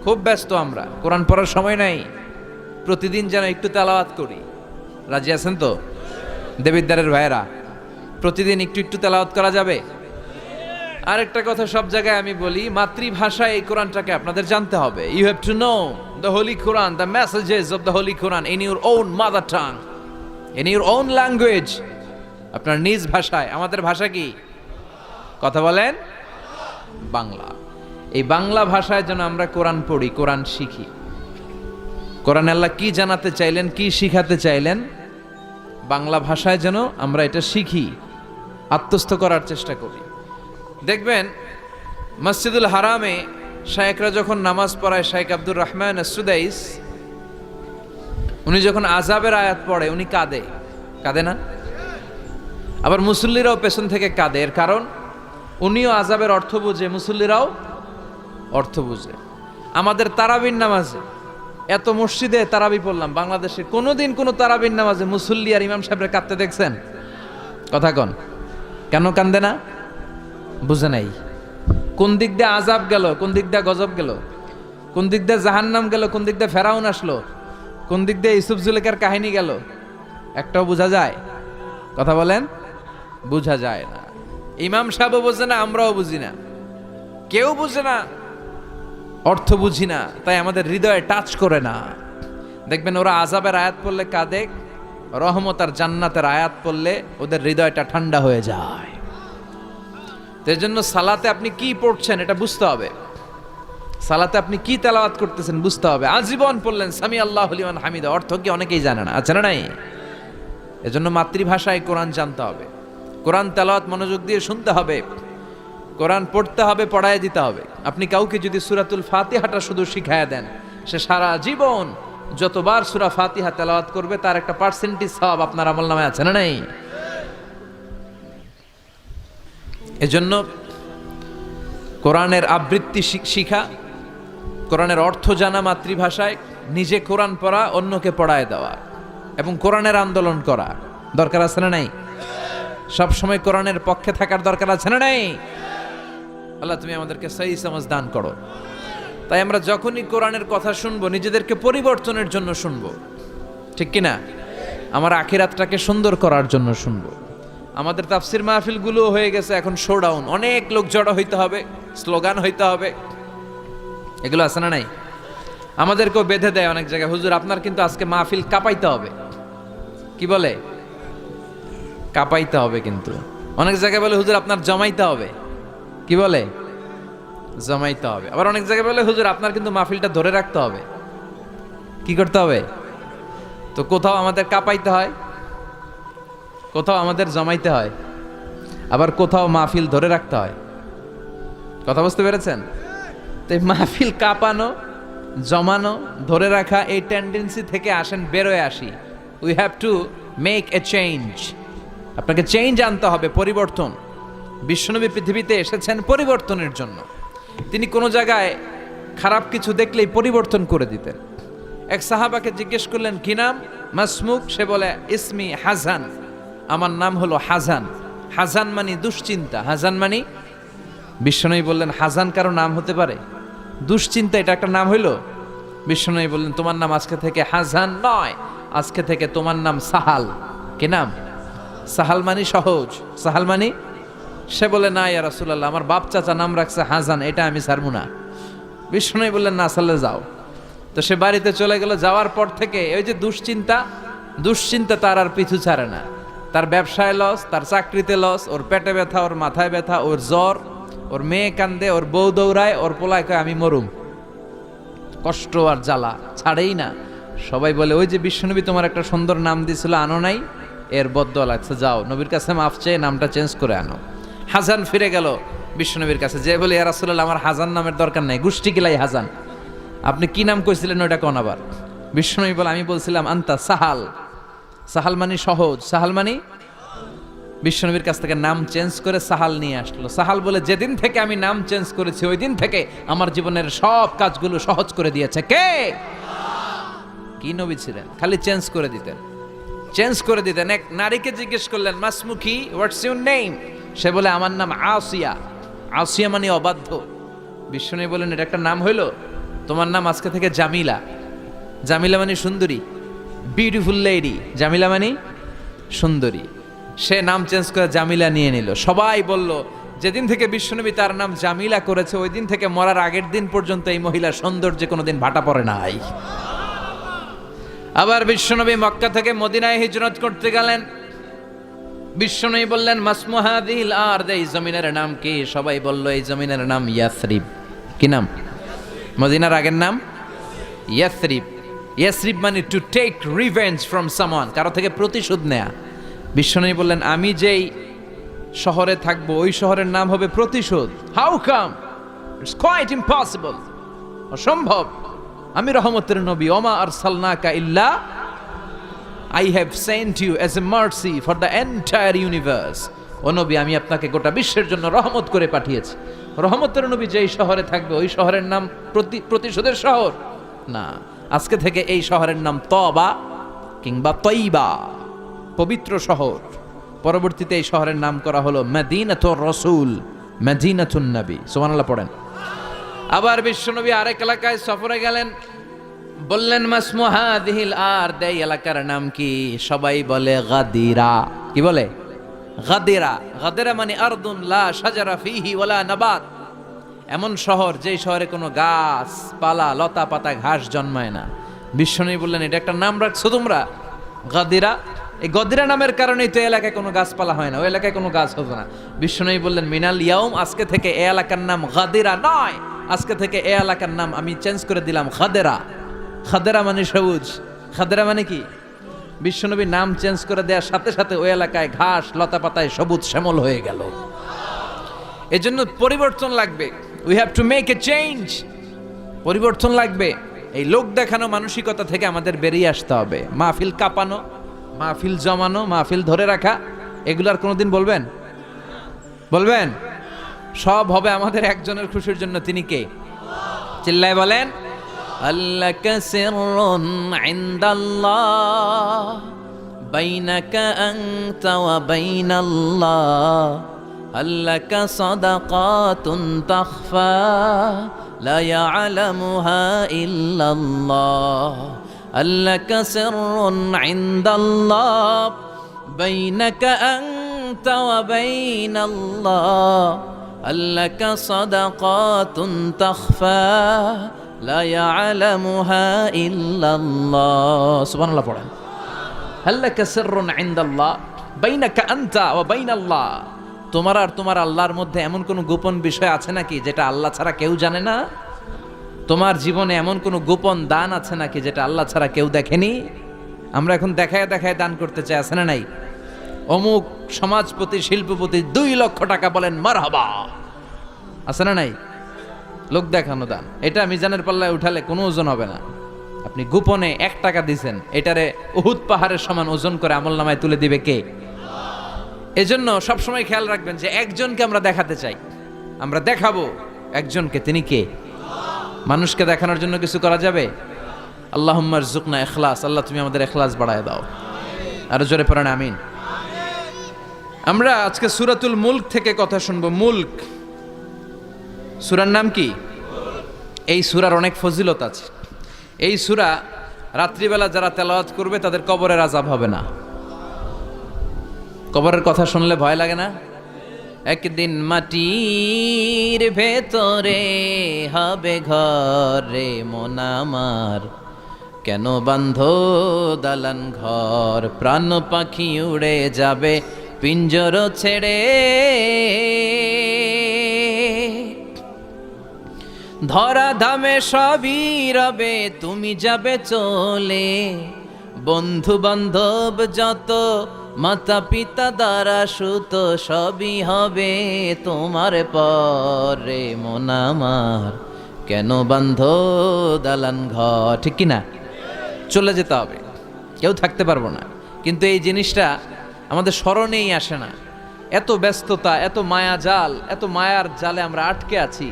খুব ব্যস্ত আমরা, কোরআন পড়ার সময় নাই। প্রতিদিন যেন একটু তেলাওয়াত করি। রাজি আছেন তো দেবিদ্বারের ভাইয়েরা? প্রতিদিন একটু একটু তেলাওয়াত করা যাবে? আরেকটা কথা সব জায়গায় আমি বলি, মাতৃভাষায় এই কোরআনটাকে আপনাদের জানতে হবে। You have to know the holy Quran, the messages of the holy Quran in your own mother tongue, in your own language, আপনার নিজ ভাষায়। আমাদের ভাষা কি? কথা বলেন, বাংলা। এই বাংলা ভাষায় যেন আমরা কোরআন পড়ি, কোরআন শিখি। কোরআন আল্লাহ কি জানাতে চাইলেন, কি শিখাতে চাইলেন, বাংলা ভাষায় যেন আমরা এটা শিখি, আত্মস্থ করার চেষ্টা করি। দেখবেন মসজিদুল হারামে শায়েখরা যখন নামাজ পড়ায়, শায়েখ আব্দুর রহমান আস-সুদাইস, উনি যখন আযাবের আয়াত পড়ে উনি কাঁদে, কাঁদে না? আবার মুসল্লিরাও পেছন থেকে কাঁদে। এর কারণ উনিও আযাবের অর্থ বুঝে, মুসল্লিরাও অর্থ বুঝে। আমাদের তারাবির নামাজে, এত মসজিদে তারাবি পড়লাম বাংলাদেশে, কোনোদিন কোনো তারাবির নামাজে মুসল্লি আর ইমাম সাহেবরা কাঁদতে দেখছেন? কথা কন, কেন কান্দে না? বুঝে নাই। কোন দিক দিয়ে আযাব গেল, কোন দিক দিয়ে গজব গেল, কোন দিক দিয়ে জাহান্নাম গেল, কোন দিক দিয়ে ফেরাউন আসলো, কোন দিক দিয়ে ইউসুফ জুলেখার কাহিনী গেল, একটাও বোঝা যায়? কথা বলেন, বোঝা যায় না। ইমাম সাহেবও বোঝে না, আমরাও বুঝি না, কেউ বুঝে না, অর্থ বুঝি না, তাই আমাদের হৃদয়ে টাচ করে না। দেখবেন ওরা আযাবের আয়াত পড়লে কাঁদে, রহমত আর জান্নাতের আয়াত পড়লে ওদের হৃদয়টা ঠান্ডা হয়ে যায়। এর জন্য সালাতে আপনি কি পড়ছেন এটা বুঝতে হবে, সালাতে আপনি কি তেলাওয়াত করতেছেন বুঝতে হবে। আজীবন পড়লেন সামি আল্লাহু লিমান হামিদা, অর্থ কি অনেকেই জানে না, আছে না নাই? এজন্য মাতৃভাষায় কোরআন জানতে হবে, কোরআন তেলাওয়াত মনোযোগ দিয়ে শুনতে হবে, কোরআন পড়তে হবে, পড়ায় দিতে হবে। আপনি কাউকে যদি সূরাতুল ফাতিহাটা শুধু শিখায়া দেন, সে সারা জীবন যতবার সূরা ফাতিহা তেলাওয়াত করবে তার একটা পার্সেন্টেজ সওয়াব আপনার আমলনামায় আছে না নাই? এজন্য কোরআনের আবৃত্তি শিখা, কোরআনের অর্থ জানা মাতৃভাষায়, নিজে কোরআন পড়া, অন্যকে পড়ায় দেওয়া এবং কোরআনের আন্দোলন করা দরকার আছে না নাই? সব সময় কোরআনের পক্ষে থাকার দরকার আছে না নাই? আল্লাহ তুমি আমাদেরকে সহি সমাজ দান করো। তাই আমরা যখনই কোরআনের কথা শুনবো নিজেদেরকে পরিবর্তনের জন্য শুনবো, ঠিক কিনা? আমার আখিরাতটাকে সুন্দর করার জন্য শুনবো। আমাদের তাফসির মাহফিলগুলো হয়ে গেছে এখন শোডাউন, অনেক লোক জড়ো হইতে হবে, স্লোগান হইতে হবে, এগুলো আছে না নাই? আমাদেরকেও বেঁধে দেয় অনেক জায়গায়, হুজুর আপনার কিন্তু আজকে মাহফিল কাঁপাইতে হবে। কি বলে? কাঁপাইতে হবে। কিন্তু অনেক জায়গায় বলে হুজুর আপনার জমাইতে হবে। কি বলে? জমাইতে হবে। আবার অনেক জায়গায় বলে হুজুর আপনার কিন্তু মাহফিলটা ধরে রাখতে হবে। কি করতে হবে? তো কোথাও আমাদের কাঁপাইতে হয়, কোথাও আমাদের জমাইতে হয়, আবার কোথাও মাহফিল ধরে রাখতে হয়। কথা বুঝতে পেরেছেন? তো এই মাহফিল কাঁপানো, জমানো, ধরে রাখা, এই টেন্ডেন্সি থেকে আসেন বেরোয় আসি। We have to make a change. আপনাকে চেঞ্জ আনতে হবে, পরিবর্তন। বিশ্বনবী পৃথিবীতে এসেছেন পরিবর্তনের জন্য। তিনি কোনো জায়গায় খারাপ কিছু দেখলেই পরিবর্তন করে দিতেন। এক সাহাবাকে জিজ্ঞেস করলেন কি নাম? মাসমুক। সে বলে ইসমি হাজান, আমার নাম হলো হাজান। হাজান মানে দুশ্চিন্তা। হাজান মানে, বিশ্বনবী বললেন হাজান কারো নাম হতে পারে? দুশ্চিন্তা এটা একটা নাম হইল? বিশ্বনবী বললেন তোমার নাম আজকে থেকে হাজান নয়, আজকে থেকে তোমার নাম সাহাল। কি নাম? সাহাল মানে সহজ। সাহাল মানে? সে বলে না ইয়া রাসূলুল্লাহ, আমার বাপ চাচা নাম রাখছে হাজান, এটা আমি ছাড়বো না। বিশ্বনবী বললেন না, সাল্লে যাও। তো সে বাড়িতে চলে গেল। যাওয়ার পর থেকে ওই যে দুশ্চিন্তা তার আর পিছু ছাড়ে না। তার ব্যবসায় লস, তার চাকরিতে লস, ওর পেটে ব্যথা, ওর মাথায় ব্যথা, ওর জ্বর, ওর মেয়ে কান্দে, ওর বউ দৌড়ায়, ওর পোলায় কয় আমি মরুম। কষ্ট আর জ্বালা ছাড়েই না। সবাই বলে ওই যে বিশ্বনবী তোমার একটা সুন্দর নাম দিয়েছিল আনো নাই, এর বদদোয়া লাগছে, যাও নবীর কাছে মাফ চেয়ে নামটা চেঞ্জ করে আনো। হাজান ফিরে গেল বিশ্বনবীর কাছে, যে বলে ইয়া রাসূলুল্লাহ আমার হাজান নামের দরকার নাই, গোষ্ঠী কিলাই হাজান, আপনি কি নাম কইছিলেন ওইটা কোন আবার? বিশ্বনবী বলে আমি বলছিলাম আন্তা সাহাল। সাহাল মানে সহজ। সাহাল মানে? বিশ্বনবীর কাছ থেকে নাম চেঞ্জ করে সাহাল নিয়ে আসলো। সাহাল বলে যেদিন থেকে আমি নাম চেঞ্জ করেছি ওই দিন থেকে আমার জীবনের সব কাজগুলো সহজ করে দিয়েছে কে? কি নবী ছিলেন? খালি চেঞ্জ করে দিতেন, চেঞ্জ করে দিতেন। এক নারীকে জিজ্ঞেস করলেন মাসমুখী, হোয়াটস ইউর নেম? সে বলে আমার নাম আসিয়া। আসিয়া মানে অবাধ্য। বিশ্বনবী বলেন এটা একটা নাম হইল? তোমার নাম আজকে থেকে জামিলা। জামিলা মানে সুন্দরী, বিউটিফুল লেডি। জামিলা মানে সুন্দরী। সে নাম চেঞ্জ করে জামিলা নিয়ে নিল। সবাই বলল যেদিন থেকে বিশ্বনবী তার নাম জামিলা করেছে ওই দিন থেকে মরার আগের দিন পর্যন্ত এই মহিলার সৌন্দর্যে কোনোদিন ভাটা পড়ে নাই। আবার বিশ্বনবী মক্কা থেকে মদিনায় হিজরত করতে গেলেন। বিশ্বনবী বললেন মাসমু হাযিহিল আরদ, এই জমিনের নাম কি? সবাই বলল এই জমিনের নাম ইয়াসরিব। কি নাম? মদিনার আগের নাম ইয়াসরিব। ইয়াসরিব মানে to take revenge from someone, কারো থেকে প্রতিশোধ নেয়া। বিশ্বনবী বললেন আমি যেই শহরে থাকবো ওই শহরের নাম হবে প্রতিশোধ। How come? It's quite impossible, অসম্ভব। আমি রহমতের নবী, ওমা আরসালনাকা ইল্লা I have sent you as a mercy for the entire universe. ও নবী আমি আপনাকে গোটা বিশ্বের জন্য রহমত করে পাঠিয়েছি। রহমতের নবী যেই শহরে থাকবে ওই শহরের নাম প্রতিশোধের শহর না। আজকে থেকে এই শহরের নাম তবা কিংবা তৈবা, পবিত্র শহর। পরবর্তীতে এই শহরের নাম করা হলো মদিনাতুর রাসূল, মদিনাতুন নবী। সুবহানাল্লাহ পড়েন। আবার বিশ্বনবী আরেক এলাকায় সফরে গেলেন। বললেন মাসমু হাযিহিল আরদ, এই এলাকার নাম কি? সবাই বলে গাদিরা। কি বলে? গাদিরা। গাদিরা মানে আরদুন লা শাজারা ফিহি ওয়ালা নাবাত, এমন শহর যেই শহরে কোনো গাছ পালা, লতা পাতা, ঘাস জন্মায় না। বিশ্বনবী বললেন এটা একটা নাম রাখছো তোমরা গাদিরা। এই গদিরা নামের কারণেই তো এলাকায় কোনো গাছপালা হয় না, ওই এলাকায় কোনো গাছ হতো না। বিশ্বনবী বললেন মিনাল ইয়াউম, আজকে থেকে এই এলাকার নাম গাদিরা নয়, আজকে থেকে এই এলাকার নাম আমি চেঞ্জ করে দিলাম খাদেরা। খাদেরা মানে সবুজ। খাদেরা মানে কি? বিশ্বনবী নাম চেঞ্জ করে দেওয়ার সাথে সাথে ওই এলাকায় ঘাস লতা পাতায় সবুজ শ্যামল হয়ে গেল। এজন্য পরিবর্তন লাগবে। We have to make a change. পরিবর্তন লাগবে। এই লোক দেখানো মানসিকতা থেকে আমাদের বেরিয়ে আসতে হবে। মাহফিল কাঁপানো, মাহফিল জমানো, মাহফিল ধরে রাখা, এগুলো আর কোনোদিন বলবেন? বলবেন? সব হবে আমাদের একজনের খুশির জন্য। তিনি কে? চিল্লায় বলেন, আল্লাকা সিররুন ইনদাল্লাহ বাইনাকা আনতা ওয়া বাইনাল্লাহ, আল্লাকা সাদাকাতুন তাখফা লা ইয়ালামুহা ইল্লাল্লাহ, আল্লাকা সিররুন ইনদাল্লাহ বাইনাকা আনতা ওয়া বাইনাল্লাহ, আল্লাকা সাদাকাতুন তাখফা লা ইয়ালামুহা ইল্লাল্লাহ। সুবহানাল্লাহ পড়েন। আল্লাকা সিররুন ইনদাল্লাহ বাইনাকা আনতা ওয়া বাইনাল্লাহ, তোমার আর তোমার আল্লাহর মধ্যে এমন কোনো গোপন বিষয় আছে নাকি যেটা আল্লাহ ছাড়া কেউ জানে না? তোমার জীবনে এমন কোনো গোপন দান আছে নাকি যেটা আল্লাহ ছাড়া কেউ দেখেনি? আমরা এখন দেখায় দেখায় দান করতে চাই, আছে না নাই? অমুক সমাজপতি, শিল্পপতি 2 লক্ষ টাকা বলেন মারহাবা, আছে না নাই? লোক দেখানো দান, এটা মিজানের পাল্লায় উঠালে কোনো ওজন হবে না। আপনি গোপনে 1 টাকা দিছেন, এটারে উহুদ পাহাড়ের সমান ওজন করে আমলনামায় তুলে দিবে কে? এজন্য সবসময় খেয়াল রাখবেন যে একজনকে আমরা দেখাতে চাই, আমরা দেখাবো একজনকে, তিনি কে? মানুষকে দেখানোর জন্য কিছু করা যাবে? আল্লাহুম্মা রযুকনা ইখলাস, আল্লাহ তুমি আমাদের ইখলাস বাড়ায় দাও। আরো জোরে পড়েন আমিন। আমরা আজকে সূরাতুল মুলক থেকে কথা শুনবো। মুলক সূরার নাম কি? এই সূরার অনেক ফজিলত আছে। এই সূরা রাত্রিবেলা যারা তেলাওয়াত করবে তাদের কবরের আযাব হবে না। কবরের কথা শুনলে ভয় লাগে না? একদিন মাটির ভেতরে হবে ঘরে মন আমার, কেন বাঁধো দালান ঘর, প্রাণ পাখি উড়ে যাবে পিঞ্জর ছেড়ে, ধরা ধামে সবই রবে তুমি যাবে চলে, বন্ধু বান্ধব যত মাতা পিতা দ্বারা সুত সবই হবে তোমার পরে মন আমার, কেন বাঁধো দালান ঘর। ঠিক কিনা? চলে যেতে হবে, কেউ থাকতে পারবো না। কিন্তু এই জিনিসটা আমাদের স্মরণেই আসে না। এত ব্যস্ততা, এত মায়া জাল, এত মায়ার জালে আমরা আটকে আছি।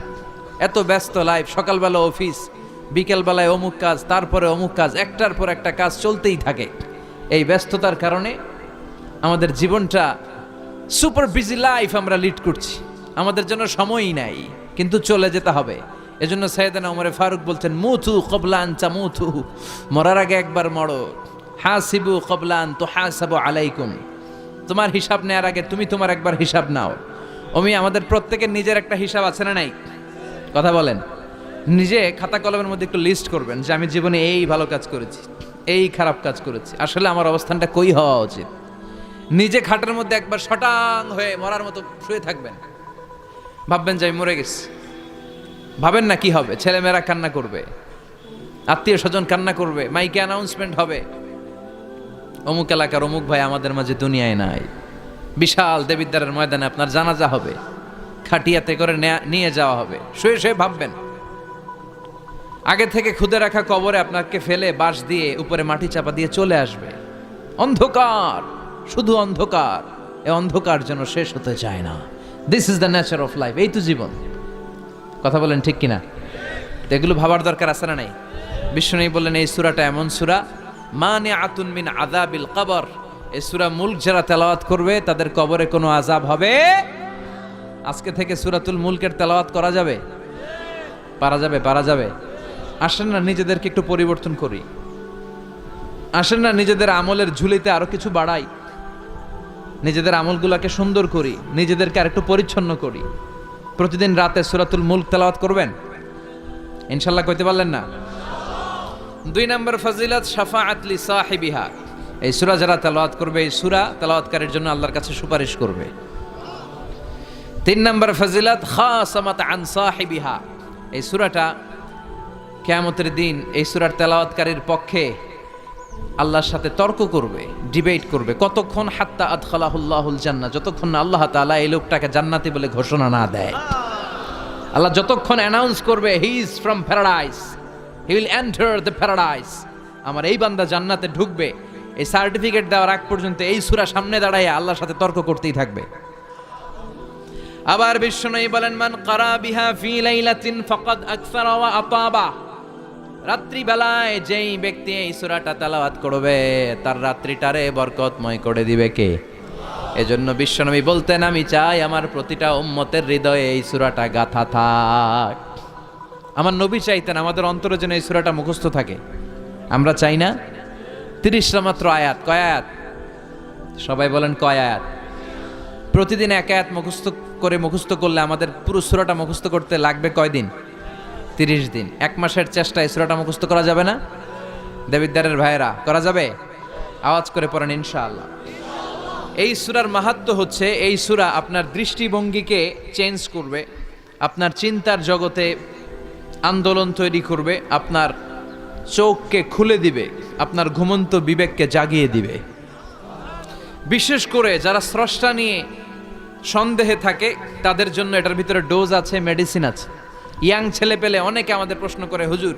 এত ব্যস্ত লাইফ, সকালবেলা অফিস, বিকেলবেলায় অমুক কাজ, তারপরে অমুক কাজ, একটার পর একটা কাজ চলতেই থাকে। এই ব্যস্ততার কারণে আমাদের জীবনটা সুপার বিজি লাইফ আমরা লিড করছি, আমাদের জন্য সময়ই নাই, কিন্তু চলে যেতে হবে। এজন্য সাইয়েদনা ওমরে ফারুক বলছেন, মুতু ক্বাবলা আন তামুতু, মরার আগে একবার মরো। হাসিবু ক্বাবলা আন তুহাসাবু আলাইকুম, তোমার হিসাব নেওয়ার আগে তুমি তোমার একবার হিসাব নাও। আমাদের প্রত্যেকের নিজের একটা হিসাব আছে না নাই? কথা বলেন। নিজে খাতা কলমের মধ্যে একটু লিস্ট করবেন যে আমি জীবনে এই ভালো কাজ করেছি, এই খারাপ কাজ করেছি, আসলে আমার অবস্থানটা কই হওয়া উচিত। নিজে খাটের মধ্যে একবার শটাং হয়ে মরার মতো শুয়ে থাকবেন, ভাববেন যে আমি মরে গেছি। ভাবেন না কি হবে? ছেলেমেয়েরা কান্না করবে, আত্মীয় স্বজন কান্না করবে, মাইকে অ্যানাউন্সমেন্ট হবে, অমুক এলাকার অমুক ভাই আমাদের মাঝে দুনিয়ায় নাই। বিশাল দেবিদ্বারের ময়দানে আপনার জানাজা হবে, খাটিয়াতে করে নিয়ে যাওয়া হবে। শুয়ে শুয়ে ভাববেন, আগে থেকে খুদে রাখা কবরে আপনাকে ফেলে বাঁশ দিয়ে উপরে মাটি চাপা দিয়ে চলে আসবে। অন্ধকার, শুধু অন্ধকার। এই অন্ধকার যেন শেষ হতে চায় না। This is the nature of life. এই তো জীবন। কথা বলেন ঠিক কিনা? এগুলো ভাবার দরকার আছে না নাই? বিষ্ণু বললেন এই সূরাটা এমন সূরা, মানিআতুন মিন আযাবিল কবর। এই সূরা মুলক যারা তেলাওয়াত করবে তাদের কবরে কোনো আযাব হবে। আজকে থেকে সূরাতুল মুলকের তেলাওয়াত করা যাবে? পারা যাবে? পারা যাবে? আসেন না নিজেদেরকে একটু পরিবর্তন করি, আসেন না নিজেদের আমলের ঝুলিতে আরো কিছু বাড়াই, নিজেদের আমলগুলোকে সুন্দর করি, নিজেদেরকে আর একটু পরিচ্ছন্ন করি। প্রতিদিন রাতে সূরাতুল মুলক তেলাওয়াত করবেন ইনশাআল্লাহ। কইতে পারলেন না? 2 নম্বর ফজিলত, শাফাআত লি সাহিবিহা। এই সূরা যারা তেলাওয়াত করবে, এই সূরা তেলাওয়াতকারীর জন্য আল্লাহর কাছে সুপারিশ করবে। 3 নম্বর ফজিলত, খাসামাত আন সাহিবিহা। এই সূরাটা কিয়ামতের দিন এই সূরার তেলাওয়াতকারীর পক্ষে আল্লাহর সাথে তর্ক করবে, ডিবেট করবে। কতক্ষণ? হাত্তা আদখালাহুল্লাহুল জান্নাহ, যতক্ষণ না আল্লাহ তাআলা এই লোকটাকে জান্নাতি বলে ঘোষণা না দেয়। আল্লাহ যতক্ষণ অ্যানাউন্স করবে he is from paradise, he will enter the paradise. আমার এই বান্দা জান্নাতে ঢুকবে, এই সার্টিফিকেট দেওয়ার আগ পর্যন্ত এই সূরা সামনে দাঁড়ায় আল্লাহর সাথে তর্ক করতেই থাকবে। আবার বিশ্বনবী বলেন, মান ক্বারা বিহা ফি লাইলাতিন ফাকাদ আকসারা ওয়া আতাবা। রাত্রি বেলায় যেই ব্যক্তি এই সূরাটা তেলাওয়াত করবে তার রাত্রিটারে বরকতময় করে দিবে কে? এজন্য বিশ্বনবী বলতেন, আমি চাই আমার প্রতিটা উম্মতের হৃদয়ে এই সূরাটা গাঁথা থাক। আমার নবী চাইতেন আমাদের অন্তরে যেন এই সূরাটা মুখস্থ থাকে। আমরা চাই না? 30টা মাত্র আয়াত। কয় আয়াত? সবাই বলেন কয় আয়াত? প্রতিদিন এক আয়াত মুখস্থ করলে আমাদের পুরো সূরাটা মুখস্থ করতে লাগবে কয়দিন? 30 দিন। এক মাসের চেষ্টায় সূরাটা মুখস্থ করা যাবে না? দেবিদ্বারের ভাইয়েরা, করা যাবে? আওয়াজ করে পড়েন ইনশাআল্লাহ। এই সূরার মাহাত্ম্য হচ্ছে, এই সূরা আপনার দৃষ্টিভঙ্গিকে চেঞ্জ করবে, আপনার চিন্তার জগতে আন্দোলন তৈরি করবে, আপনার চোখকে খুলে দিবে, আপনার ঘুমন্ত বিবেককে জাগিয়ে দিবে। বিশেষ করে যারা স্রষ্টা নিয়ে সন্দেহে থাকে তাদের জন্য এটার ভিতরে ডোজ আছে, মেডিসিন আছে। ইয়াং ছেলে পেলে অনেকে আমাদের প্রশ্ন করে, হুজুর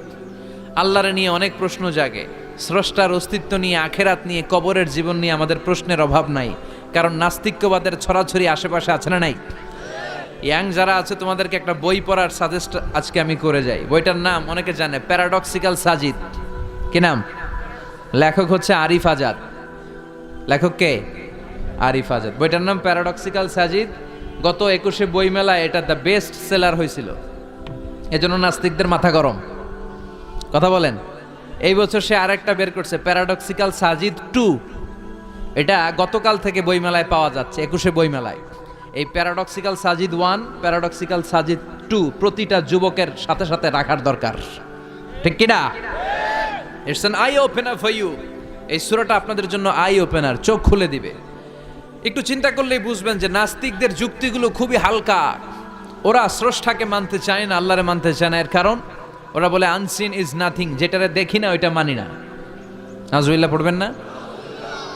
আল্লাহরে নিয়ে অনেক প্রশ্ন জাগে, স্রষ্টার অস্তিত্ব নিয়ে, আখেরাত নিয়ে, কবরের জীবন নিয়ে আমাদের প্রশ্নের অভাব নাই, কারণ নাস্তিক্যবাদের ছড়াছড়ি আশেপাশে আছে না নাই? ইয়াং যারা আছে তোমাদেরকে একটা বই পড়ার সাজেস্ট আজকে আমি করে যাই। বইটার নাম অনেকে জানে, প্যারাডক্সিক্যাল সাজিদ। কি নাম? লেখক হচ্ছে আরিফ আজাদ। লেখক কে? আরিফ আজাদ। বইটার নাম প্যারাডক্সিক্যাল সাজিদ। গত 21শে বইমেলায় এটা দ্য বেস্ট সেলার হয়েছিল, এজন্য নাস্তিকদের মাথা গরম। কথা বলেন। এই বছর সে আরেকটা বের করছে, প্যারাডক্সিক্যাল সাজিদ 2। এটা গতকাল থেকে বইমেলায় পাওয়া যাচ্ছে, 21শে বইমেলায়। এই প্যারাডক্সিক্যাল সাজিদ 1, প্যারাডক্সিক্যাল সাজিদ 2 প্রতিটা যুবকের সাথে সাথে রাখার দরকার, ঠিক কিনা? It's an eye opener for you. এই সূরাটা আপনাদের জন্য আই ওপেনার, চোখ খুলে দিবে। একটু চিন্তা করলেই বুঝবেন যে নাস্তিকদের যুক্তিগুলো খুবই হালকা। ওরা স্রষ্টাকে মানতে চায় না, আল্লাহরে মানতে চায় না। এর কারণ ওরা বলে আনসিন ইজ নাথিং, যেটারে দেখি না ওইটা মানি না। নাউজুবিল্লাহ পড়বেন না?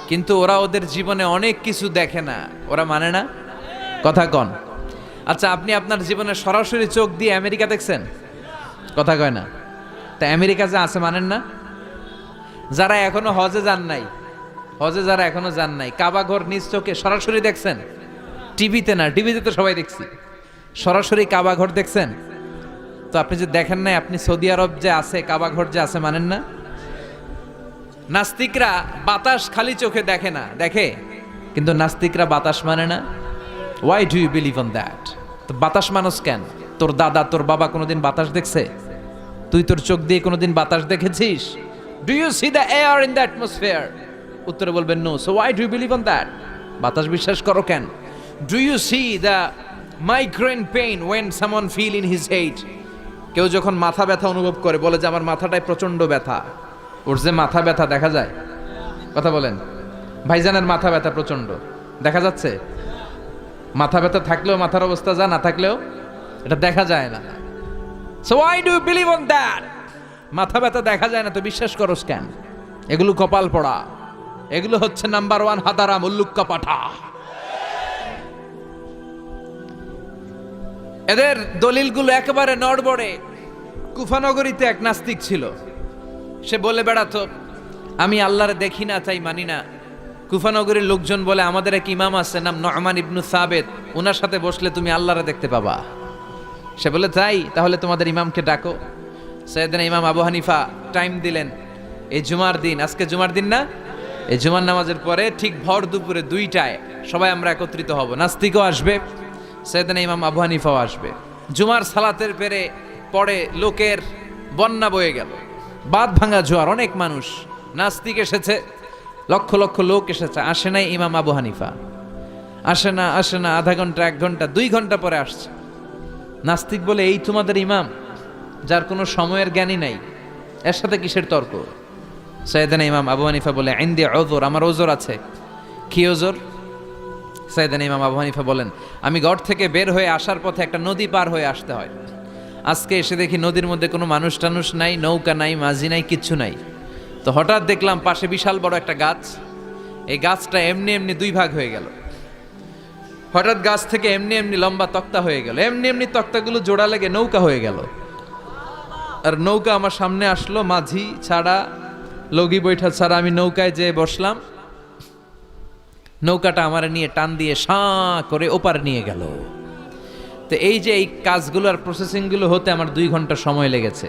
কিন্তু ওরা ওদের জীবনে অনেক কিছু দেখে না, ওরা মানে না। কথা কন। আচ্ছা, আপনি আপনার জীবনে সরাসরি চোখ দিয়ে আমেরিকা দেখছেন? কথা কয় না। তা আমেরিকা যে আছে মানেন না? যারা এখনো হজে যান নাই, যারা এখনো যান নাই, কাবা ঘর নিজ চোখে সরাসরি দেখছেন? টিভিতে না, টিভিতে তো সবাই দেখছি। সরাসরি কাবা ঘর দেখছেন? তো আপনি যে দেখেন নাই, আপনি সৌদি আরব যে আছে, কাবা ঘর যে আছে মানেন না? নাস্তিকরা বাতাস খালি চোখে দেখে না, দেখে, কিন্তু নাস্তিকরা বাতাস মানে না। Why do you believe on that? তো বাতাস মানুষ কেন? তোর দাদা, তোর বাবা কোনোদিন বাতাস দেখছে? তুই তোর চোখ দিয়ে কোনোদিন বাতাস দেখেছিস? Do you see the air in the atmosphere? উত্তরে বলবেন no. So why do you believe on that? বাতাস বিশ্বাস করো কেন? Do you see the migraine pain when someone feel in his head? কেউ যখন মাথা ব্যথা অনুভব করে, বলে যে আমার মাথাটায় প্রচন্ড ব্যথা। ওর যে মাথা ব্যথা দেখা যায়? কথা বলেন। ভাইজানের মাথা ব্যথা প্রচন্ড দেখা যাচ্ছে? মাথা ব্যথা থাকলেও মাথার অবস্থা যা, না থাকলেও এটা দেখা যায় না। So why do you believe on that? মাথা ব্যথা দেখা যায় না তো বিশ্বাস করস কেন? এগুলো কপাল পড়া, এগুলো হচ্ছে নাম্বার 1 হাদারা মুল্লুক্কা পাঠা। এদের দলিলগুলো একেবারে নড়বড়ে। কুফানগরীতে এক নাস্তিক ছিল, সে বলে বেড়াতো আমি আল্লাহরে দেখি না তাই মানি না। কুফানগরীর লোকজন বলে আমাদের এক ইমাম আছে নাম নু'মান ইবনু সাবেত, ওনার সাথে বসলে তুমি আল্লাহরে দেখতে পাবা। সে বলে তাই, তাহলে তোমাদের ইমামকে ডাকো। সাইয়েদনা ইমাম আবু হানিফা টাইম দিলেন, এই জুমার দিন, আজকে জুমার দিন না, এই জুমার নামাজের পরে ঠিক ভর দুপুরে 2টায় সবাই আমরা একত্রিত হব। নাস্তিকও আসবে, সাইয়েদনা ইমাম আবু হানিফাও আসবে। জুমার সালাতের পরে লোকের বন্যা বয়ে গেল, বাঁধ ভাঙা জোয়ার, অনেক মানুষ। নাস্তিক এসেছে, লক্ষ লক্ষ লোক এসেছে, আসে নাই ইমাম আবু হানিফা। আসে না আধা ঘন্টা, 1 ঘন্টা, 2 ঘন্টা পরে আসছে। নাস্তিক বলে এই তোমাদের ইমাম, যার কোনো সময়ের জ্ঞানই নাই, এর সাথে কিসের তর্ক? সাইয়েদনা ইমাম আবু হানিফা বলে ইনদি উযর, আমার ওজর আছে। কি ওজর? সাইয়েদনা ইমাম আবু হানিফা বলেন আমি ঘর থেকে বের হয়ে আসার পথে একটা নদী পার হয়ে আসতে হয়। আজকে এসে দেখি নদীর মধ্যে কোনো মানুষ টানুষ নাই, নৌকা নাই, মাঝি নাই, কিচ্ছু নাই। তো হঠাৎ দেখলাম পাশে বিশাল বড় একটা গাছ, এই গাছটা এমনি এমনি 2 ভাগ হয়ে গেল। হঠাৎ গাছ থেকে এমনি এমনি লম্বা তক্তা হয়ে গেল, এমনি এমনি তক্তাগুলো জোড়া লেগে নৌকা হয়ে গেল। আর নৌকা আমার সামনে আসলো, মাঝি ছাড়া লগি বৈঠা ছাড়া আমি নৌকায় যেয়ে বসলাম। নৌকাটা আমার নিয়ে টান দিয়ে সাঁ করে ওপার নিয়ে গেল। তো এই যে এই কাজগুলো আর প্রসেসিংগুলো হতে আমার 2 ঘন্টা সময় লেগেছে।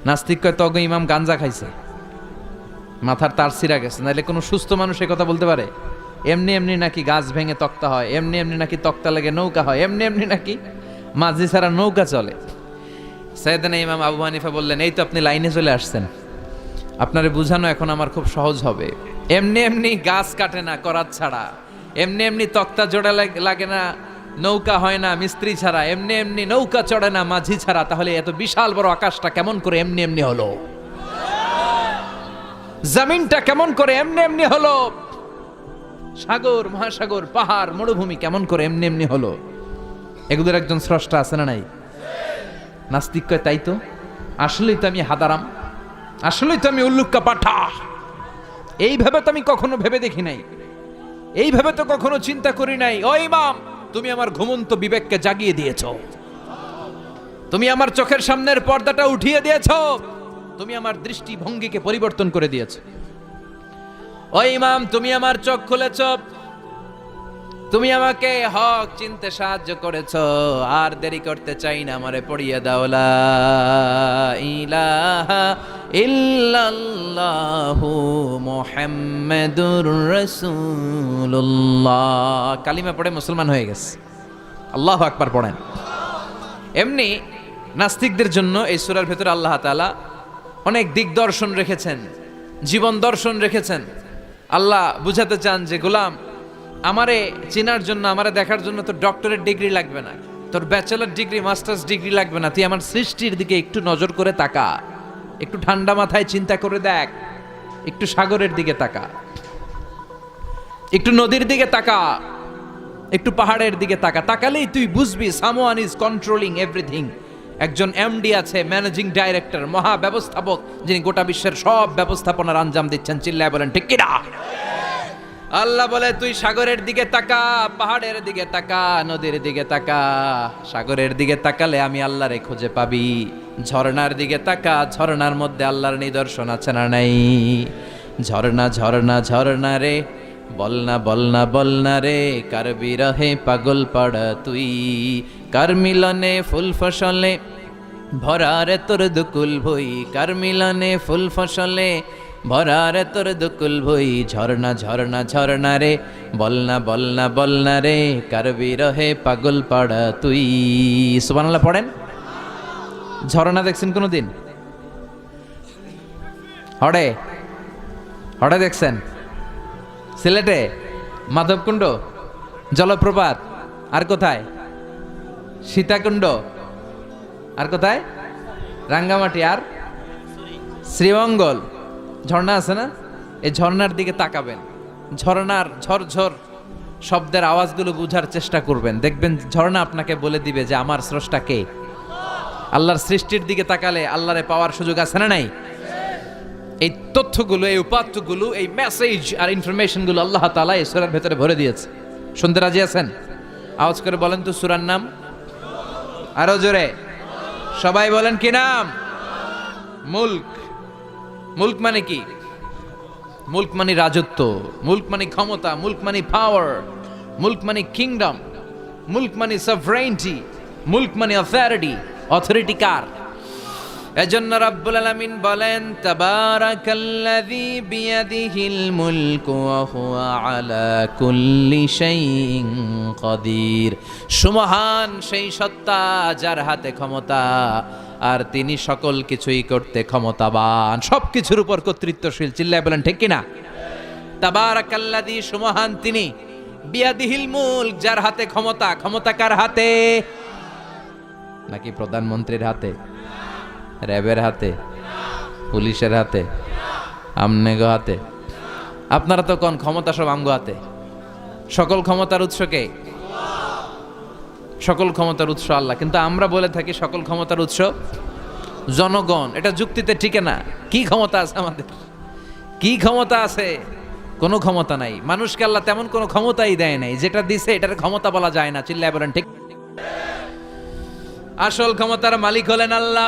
নাস্তিক কয় তগ ইমাম গাঞ্জা খাইছে, মাথার তার ছিঁড়া গেছে, নাহলে কোনো সুস্থ মানুষ এ কথা বলতে পারে? এমনি এমনি নাকি গাছ ভেঙে তক্তা হয়, এমনি এমনি নাকি তক্তা লেগে নৌকা হয়, এমনি এমনি নাকি মাঝি ছাড়া নৌকা চলে। সাইয়েদনা ইমাম আবু হানিফা বললেন, এই তো আপনি লাইনে চলে আসছেন, আপনারে বুঝানো এখন আমার খুব সহজ হবে। এমনি এমনি গাছ কাটে না করাত ছাড়া, এমনি এমনি তক্তা জোড়া লাগে না, নৌকা হয় না মিস্ত্রি ছাড়া, এমনি এমনি নৌকা চড়ে না মাঝি ছাড়া। তাহলে এত বিশাল বড় আকাশটা কেমন করে এমনি এমনি হলো? জমিনটা কেমন করে এমনি এমনি হলো? সাগর, মহাসাগর, পাহাড়, মরুভূমি কেমন করে এমনি এমনি হলো? এগুলোর একজন স্রষ্টা আছে না নাই? নাস্তিক কয়, তাই তো, আসলেই তো আমি হাদারাম, আসলেই তো আমি উল্লুক্কা পাঠা। এইভাবে তো আমি কখনো ভেবে দেখি নাই, এইভাবে তো কখনো চিন্তা করি নাই। ও ইমাম, তুমি আমার ঘুমন্ত বিবেককে জাগিয়ে দিয়েছ, তুমি আমার চোখের সামনের পর্দাটা উঠিয়ে দিয়েছ, তুমি আমার দৃষ্টিভঙ্গিকে পরিবর্তন করে দিয়েছ। ও ইমাম, তুমি আমার চোখ খুলেছ, তুমি আমাকে হক চিনতে সাহায্য করেছ। আর দেরি করতে চাই না, আমারে পড়িয়ে দাও লা ইলাহা ইল্লাল্লাহু মুহাম্মাদুর রাসূলুল্লাহ। কালিমা পড়ে মুসলমান হয়ে গেছে। আল্লাহু আকবার পড়েন। এমনি নাস্তিকদের জন্য এই সূরার ভেতরে আল্লাহ তাআলা অনেক দিকদর্শন রেখেছেন, জীবন দর্শন রেখেছেন। আল্লাহ বুঝাতে চান যে গোলাম, আমারে চেনার জন্য, আমারে দেখার জন্য তোর ডক্টরেট ডিগ্রি লাগবে না, তোর ব্যাচেলর ডিগ্রি, মাস্টার্স ডিগ্রি লাগবে না। তুই আমার সৃষ্টির দিকে একটু নজর করে তাকা, একটু ঠান্ডা মাথায় চিন্তা করে দেখ, একটু সাগরের দিকে তাকা, একটু নদীর দিকে তাকা, একটু পাহাড়ের দিকে তাকা। তাকালেই তুই বুঝবি সামওয়ান ইজ কন্ট্রোলিং এভরিথিং। একজন এমডি আছে, ম্যানেজিং ডাইরেক্টর, মহা ব্যবস্থাপক, যিনি গোটা বিশ্বের সব ব্যবস্থাপনার আঞ্জাম দিচ্ছেন। চিল্লায় বলেন ঠিক কিনা? আল্লাহ বলে, তুই সাগরের দিকে তাকা, পাহাড়ের দিকে তাকা, নদীর দিকে তাকা। সাগরের দিকে তাকালে আমি আল্লাহরে খুঁজে পাবি। ঝর্ণার দিকে তাকা, ঝর্ণার মধ্যে আল্লাহর নিদর্শন আছে না নাই? ঝর্ণা ঝর্ণা ঝর্ণা রে, বলনা বলনা বলনা রে, কার বিরহে পাগল পাড়া তুই, কার মিলনে ফুল ফসলে ভরা রে তোর দুকুল ভই, কার মিলনে ফুল ফসলে ভরা রে তোর দুকুল ভই। ঝর্ণা ঝর্ণা ঝর্ণা রে, বলনা বলনা বলনা রে, কার বিরহে পাগল পাড়া তুই। সুবহানাল্লাহ পড়েন। ঝর্ণা দেখছেন কোনোদিন? হড়ে হড়ে দেখছেন? সিলেটে মাধবকুণ্ড জলপ্রপাত, আর কোথায়? সীতাকুণ্ড, আর কোথায়? রাঙ্গামাটি, আর শ্রীমঙ্গল। ঝর্ণা আছে না? এই ঝর্ণার দিকে তাকাবেন, ঝর্ণার ঝরঝর শব্দের আওয়াজগুলো বুঝার চেষ্টা করবেন, দেখবেন ঝর্ণা আপনাকে বলে দিবে যে আমার স্রষ্টা কে। আল্লাহর সৃষ্টির দিকে তাকালে আল্লাহরে পাওয়ার সুযোগ আছে না নাই? এই তথ্যগুলো, এই উপাত্তগুলো, এই মেসেজ আর ইনফরমেশনগুলো আল্লাহ তাআলা এই সূরার ভেতরে ভরে দিয়েছে। শুনতে রাজি আছেন? আওয়াজ করে বলেন তো সূরার নাম, আরো জোরে সবাই বলেন কি নাম? মুলক। মুলক মানে কি? মুলক মানে রাজত্ব, মুলক মানে ক্ষমতা, মুলক মানে পাওয়ার, মুলক মানে কিংডম, মুলক মানে সভরেইনটি, মুলক মানে অথরিটি। অথরিটি কার? এজন্য রাব্বুল আলামিন বলেন, তাবারাকাল্লাযী বিয়াদিহিল মুলকু ওয়া হুয়া আলা কুল্লি শাইইন কাদির। সুমহান সেই সত্তা যার হাতে ক্ষমতা, আর তিনি সকল কিছুই করতে ক্ষমতাবান, সবকিছুর উপর কর্তৃত্বশীল। চিল্লায় বলেন ঠিক কিনা? তাবারাকাল্লাযী, সুমহান তিনি, বিয়াদিহিল মুলক, যার হাতে ক্ষমতা। ক্ষমতা কার হাতে? নাকি প্রধানমন্ত্রীর হাতে, র্যাবের হাতে, পুলিশের হাতে, আমনেগো হাতে? আপনারা তো কোন ক্ষমতা সব আমগো হাতে। সকল ক্ষমতার উৎস কে? সকল ক্ষমতার উৎস আল্লাহ। কিন্তু আমরা বলে থাকি সকল ক্ষমতার উৎস জনগণ। এটা যুক্তিতে টিকে না। কি ক্ষমতা আছে আমাদের? কি ক্ষমতা আছে? কোনো ক্ষমতা নাই। মানুষকে আল্লাহ তেমন কোনো ক্ষমতাই দেয় নাই। যেটা দিছে এটার ক্ষমতা বলা যায় না। চিল্লায় বলেন ঠিক। আসল ক্ষমতার মালিক হলেন আল্লাহ।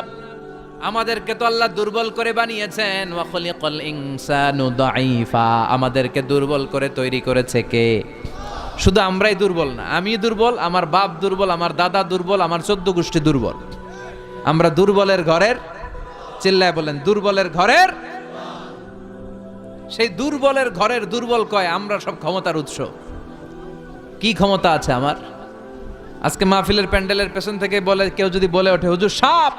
আমাদেরকে তো আল্লাহ দুর্বল করে বানিয়েছেন, ওয়া খলিকাল ইনসানু দাঈফা, আমাদেরকে দুর্বল করে তৈরি করেছে কে? শুধু আমরাই দুর্বল না, আমি দুর্বল, আমার বাপ দুর্বল, আমার দাদা দুর্বল, আমার 14 গোষ্ঠী দুর্বল। আমরা দুর্বলের ঘরের, চিল্লায় বলেন দুর্বলের ঘরের। সেই দুর্বলের ঘরের দুর্বল কয় আমরা সব ক্ষমতার উৎস। কি ক্ষমতা আছে আমার? আজকে মাহফিলের প্যান্ডেলের পেছন থেকে বলে, কেউ যদি বলে ওঠে হুজুর সাপ,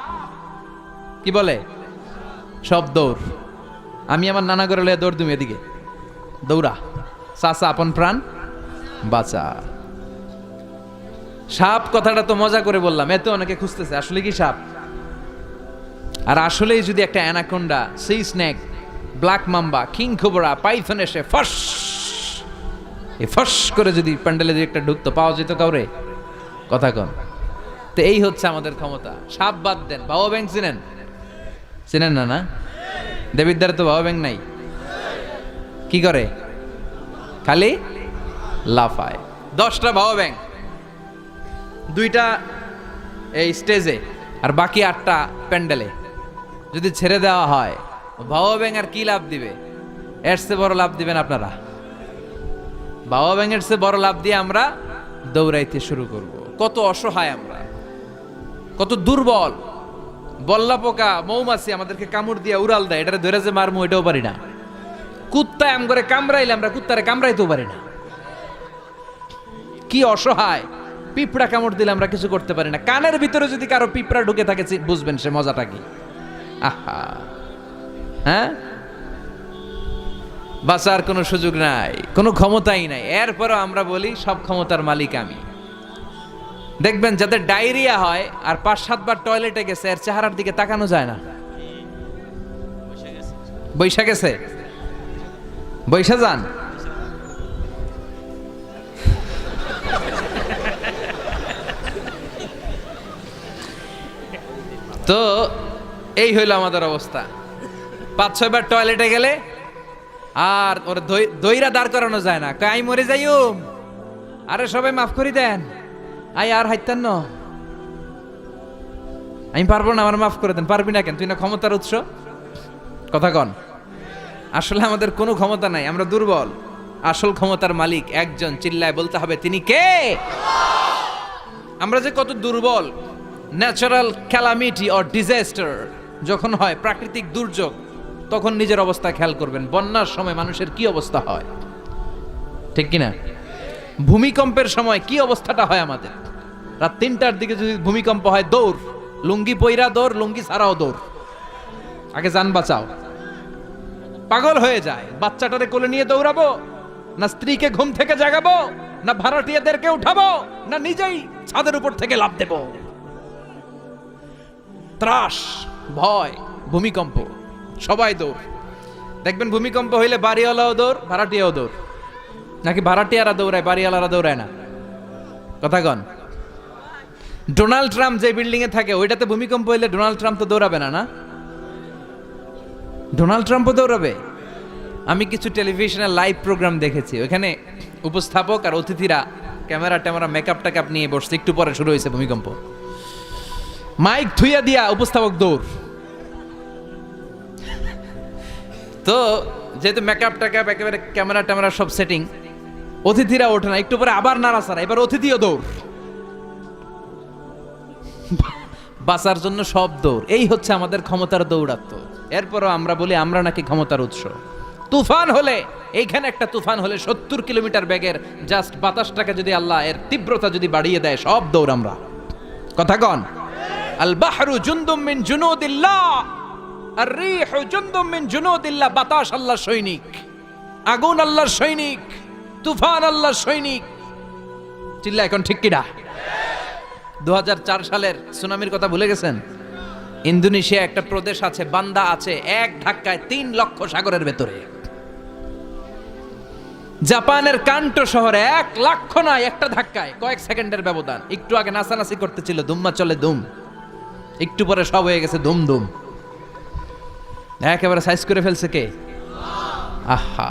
কি বলে? সব দৌড়। আমি আমার নানা করে লয়ে দৌড় তুমি এদিকে, দৌড়া, চাচা আপন প্রাণ বাঁচা। সাপ কথাটা তো মজা করে বললাম, এত অনেকে খুঁজতেছে আসলে কি সাপ। আর আসলেই যদি একটা anaconda, C snake, black mamba, king cobra, Python এসে ফস এই ফস করে যদি প্যান্ডেলে যদি একটা ঢুকতো, পাওয়া যেত কাউরে? কথা কন। তো এই হচ্ছে আমাদের ক্ষমতা। সাপ বাদ দেন, বাবা ব্যাংক চিনেন? চিনেন না? না, দেবিদ্দারে তো বাবা ব্যাংক নাই। কি করে? খালি লাফায়। 10টা বাবা ব্যাংক, 2টা এই স্টেজে, আর বাকি 8টা প্যান্ডেলে যদি ছেড়ে দেওয়া হয়, বাবা ব্যাংক আর কি লাভ দিবে? এর চেয়ে বড় লাভ দিবেন আপনারা। বাবা ব্যাংকের চেয়ে বড় লাভ দিয়ে আমরা দৌড়াইতে শুরু করব। কত অসহায় আমরা, কত দুর্বল। বল্লা পোকা, মৌমাছি আমাদেরকে কামড় দিয়ে উড়াল দেয়, এটারে ধরে যে মারমু এটাও পারি না। কুত্তায় আম করে কামড়াইলে আমরা কুত্তারে কামড়াইতেও পারি না। কি অসহায়। পিঁপড়া কামড় দিলে আমরা কিছু করতে পারি না। কানের ভিতরে যদি কারো পিঁপড়া ঢুকে থাকে বুঝবেন সে মজাটা কি। আহা, হ্যাঁ, বাঁচার কোনো সুযোগ নাই, কোনো ক্ষমতাই নাই। এরপরও আমরা বলি সব ক্ষমতার মালিক আমি। দেখবেন যাদের ডায়রিয়া হয় আর 5-7 বার টয়লেটে গেছে, এর চেহারার দিকে তাকানো যায় না। বৈশা গেছে, বৈশা যান। তো এই হইল আমাদের অবস্থা। 5-6 বার টয়লেটে গেলে আর ওর দইরা দাঁড় করানো যায় না। কাই মরে যাইও, আরে সবাই মাফ করে দেন, আই আর হাইতেন না, আমি পারবো না, আমার মাফ করে দেন। পারবি না কেন? তুই না ক্ষমতার উৎস। কথা কন। আসলে আমাদের কোনো ক্ষমতা নাই, আমরা দুর্বল। আসল ক্ষমতার মালিক একজন, চিল্লায় বলতে হবে তিনি কে? আমরা যে কত দুর্বল। ন্যাচারাল ক্যালামিটি অর ডিজাস্টার যখন হয়, প্রাকৃতিক দুর্যোগ, তখন নিজের অবস্থা খেয়াল করবেন। বন্যার সময় মানুষের কি অবস্থা হয়, ঠিক কিনা? ভূমিকম্পের সময় কি অবস্থাটা হয় আমাদের। রাত 3টার দিকে যদি ভূমিকম্প হয়, দৌড়, লুঙ্গি পইরা দৌড়, লুঙ্গি ছাড়াও দৌড়, আগে জান বাঁচাও। পাগল হয়ে যায়। বাচ্চাটারে কোলে নিয়ে দৌড়াবো, না স্ত্রীকে ঘুম থেকে জাগাবো, না ভাড়াটিয়াদেরকে উঠাবো, না নিজেই ছাদের উপর থেকে লাফ দেব। ত্রাস, ভয়, ভূমিকম্প, সবাই দৌড়। দেখবেন ভূমিকম্প হইলে বাড়িওয়ালাও দৌড়, ভাড়াটিয়াও দৌড়। নাকি ভাড়াটিয়ারা দৌড়ায়, বাড়িওয়ালারা দৌড়ায় না? কথা কন। ডোনাল্ড ট্রাম্প যে বিল্ডিং এ থাকে, ওইটাতে ভূমিকম্প হইলে ডোনাল্ড ট্রাম্প তো দৌড়াবে না? না, ডোনাল্ড ট্রাম্পও দৌড়াবে। আমি কিছু টেলিভিশনের লাইভ প্রোগ্রাম দেখেছি, ওখানে উপস্থাপক আর অতিথিরা ক্যামেরা ট্যামেরা মেকআপ টেকআপ নিয়ে বসছে। একটু পরে শুরু হয়েছে ভূমিকম্প, মাইক থুইয়া দিয়া উপস্থাপক দৌড়। তো যেহেতু মেকআপ টেকআপ একেবারে ক্যামেরা ট্যামেরা সব সেটিং, অতিথিরা ওঠে না। একটু পরে আবার নাড়াচাড়া, এবার অতিথিও দৌড়। বাঁচার জন্য সব দৌড়। এই হচ্ছে আমাদের ক্ষমতার দৌড়াত্ম। এরপরও আমরা বলি আমরা নাকি ক্ষমতার উৎস। তুফান হলে, এইখানে একটা তুফান হলে 70 কিলোমিটার বেগের জাস্ট বাতাসটাকে যদি আল্লাহ এর তীব্রতা যদি বাড়িয়ে দেয়, সব দৌড় আমরা। কথা কন। আল বাহরু জুনদুম মিন জুনুদিল্লাহ, আর রিহু জুনদুম মিন জুনুদিল্লাহ। বাতাস আল্লাহর সৈনিক, আগুন আল্লাহর সৈনিক, তুফান আল্লাহর সৈনিক। চিল্লা এখন ঠিক কিনা? 2004 সালের সুনামির কথা ভুলে গেছেন? ইন্দোনেশিয়া একটা প্রদেশ আছে, বান্দা আছে, এক ধাক্কায় 3 লক্ষ সাগরের ভেতরে। জাপানের কান্টো শহরে 1 লক্ষ নয়, একটা ধাক্কায়, কয়েক সেকেন্ডের ব্যবধান। একটু আগে নাচানাচি করতেছিল, দুম্মা চলে দুম, একটু পরে সব হয়ে গেছে দুম দুম। একেবারে সাইজ করে ফেলছে কে? আহা,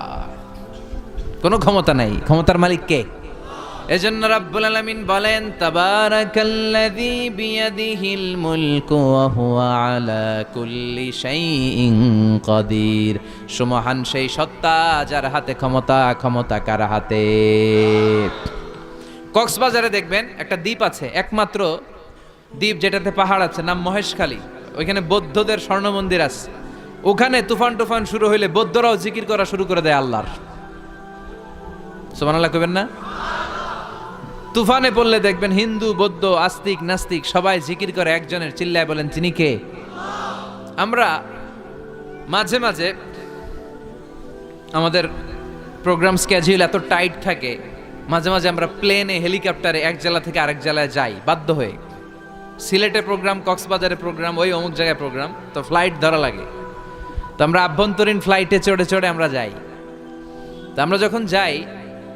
কোনো ক্ষমতা নাই। ক্ষমতার মালিক কে? এজন্য রাব্বুল আলামিন বলেন তাবারাকাল্লাযী বিয়াদিহিল মুলকু ওয়া হুয়া আলা কুল্লি শাইইন কাদির। সুমহান সেই সত্তা যার হাতে ক্ষমতা, ক্ষমতা কার হাতে? কক্সবাজারে দেখবেন একটা দ্বীপ আছে, একমাত্র দ্বীপ যেটাতে পাহাড় আছে, নাম মহেশখালী। ওইখানে বৌদ্ধদের স্বর্ণ মন্দির আছে। ওখানে তুফান টুফান শুরু হইলে বৌদ্ধরাও জিকির করা শুরু করে দেয় আল্লাহর। সুবহানাল্লাহ কইবেন না? তুফানে পড়লে দেখবেন হিন্দু, বৌদ্ধ, আস্তিক, নাস্তিক সবাই জিকির করে একজনের, চিল্লায় বলেন তিনি কে? আমরা মাঝে মাঝে আমাদের প্রোগ্রাম স্কেডিউল এত টাইট থাকে, মাঝে মাঝে আমরা প্লেনে, হেলিকপ্টারে এক জেলা থেকে আরেক জেলায় যাই বাধ্য হয়ে। সিলেটে প্রোগ্রাম, কক্সবাজারে প্রোগ্রাম, ওই অমুক জায়গায় প্রোগ্রাম, তো ফ্লাইট ধরা লাগে। তো আমরা আভ্যন্তরীণ ফ্লাইটে চড়ে চড়ে আমরা যাই। তো আমরা যখন যাই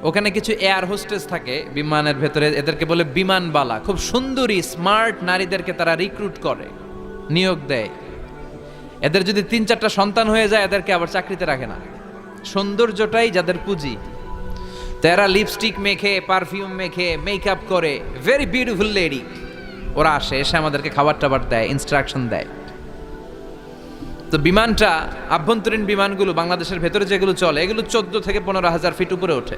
ওখানে কিছু এয়ার হোস্টেস থাকে বিমানের ভেতরে, এদেরকে বলে বিমানবালা। খুব সুন্দরী স্মার্ট নারীদেরকে তারা রিক্রুট করে, নিয়োগ দেয়। এদের যদি 3-4টা সন্তান হয়ে যায় এদেরকে আবার চাকরিতে রাখে না। সৌন্দর্যটাই যাদের পুঁজি। তারা লিপস্টিক মেখে, পারফিউম মেখে, মেকআপ করে, ভেরি বিউটিফুল লেডি। ওরা আসে, এসে আমাদেরকে খাবার টাবার দেয়, ইনস্ট্রাকশন দেয়। তো বিমানটা, আভ্যন্তরীণ বিমানগুলো বাংলাদেশের ভেতরে যেগুলো চলে এগুলো 14 থেকে 15,000 ফিট উপরে ওঠে।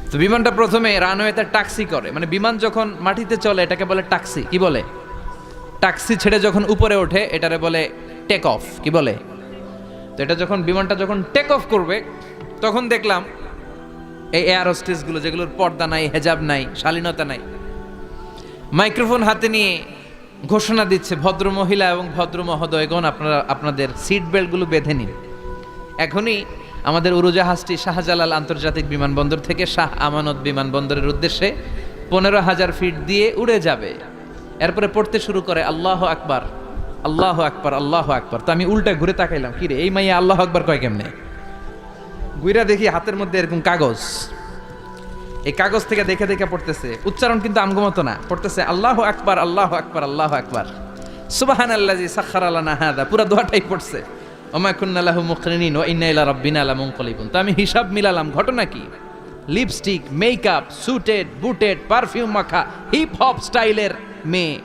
তো বিমানটা প্রথমে রানওয়েতে ট্যাক্সি করে, মানে বিমান যখন মাটিতে চলে এটাকে বলে ট্যাক্সি। কি বলে? ট্যাক্সি ছেড়ে যখন উপরে ওঠে এটারে বলে টেক অফ। কি বলে? তো এটা যখন বিমানটা যখন টেক অফ করবে তখন দেখলাম এই এয়ার হোস্টেসগুলো, যেগুলোর পর্দা নাই, হেজাব নাই, শালীনতা নাই, মাইক্রোফোন হাতে নিয়ে ঘোষণা দিচ্ছে, ভদ্র মহিলা এবং ভদ্র মহোদয়গণ, আপনারা আপনাদের সিট বেল্টগুলো বেঁধে নিন। এখনই আমাদের উড়োজাহাজটি শাহজালাল আন্তর্জাতিক বিমানবন্দর থেকে শাহ আমানত বিমানবন্দরের উদ্দেশ্যে 15,000 ফিট দিয়ে উড়ে যাবে। এরপরে পড়তে শুরু করে আল্লাহ আকবার, আল্লাহ আকবার, আল্লাহ আকবার। তো আমি উল্টা ঘুরে তাকাইলাম, কি রে এই মাইয়া আল্লাহ আকবার কয় কেমনে? গুইরা দেখি হাতের মধ্যে এরকম কাগজ, এই কাগজ থেকে দেখে দেখে পড়তেছে। উচ্চারণ কিন্তু আমগো মতো না, পড়তেছে আল্লাহু আকবার, আল্লাহু আকবার, আল্লাহু আকবার, সুবহানাল্লাযী সাখখারা লানা হাযা। পুরো দোয়াটাই পড়ছে, ওমা কুন্না লাহু মুকরিনিন ওয়া ইন্না ইলা রাব্বিনা লামুনকালিবুন। তো আমি হিসাব মিলালাম, ঘটনা কি? লিপস্টিক, মেকআপ, সুটেড, বুটেড, পারফিউম মাখা, হিপ হপ স্টাইলের মেয়ে,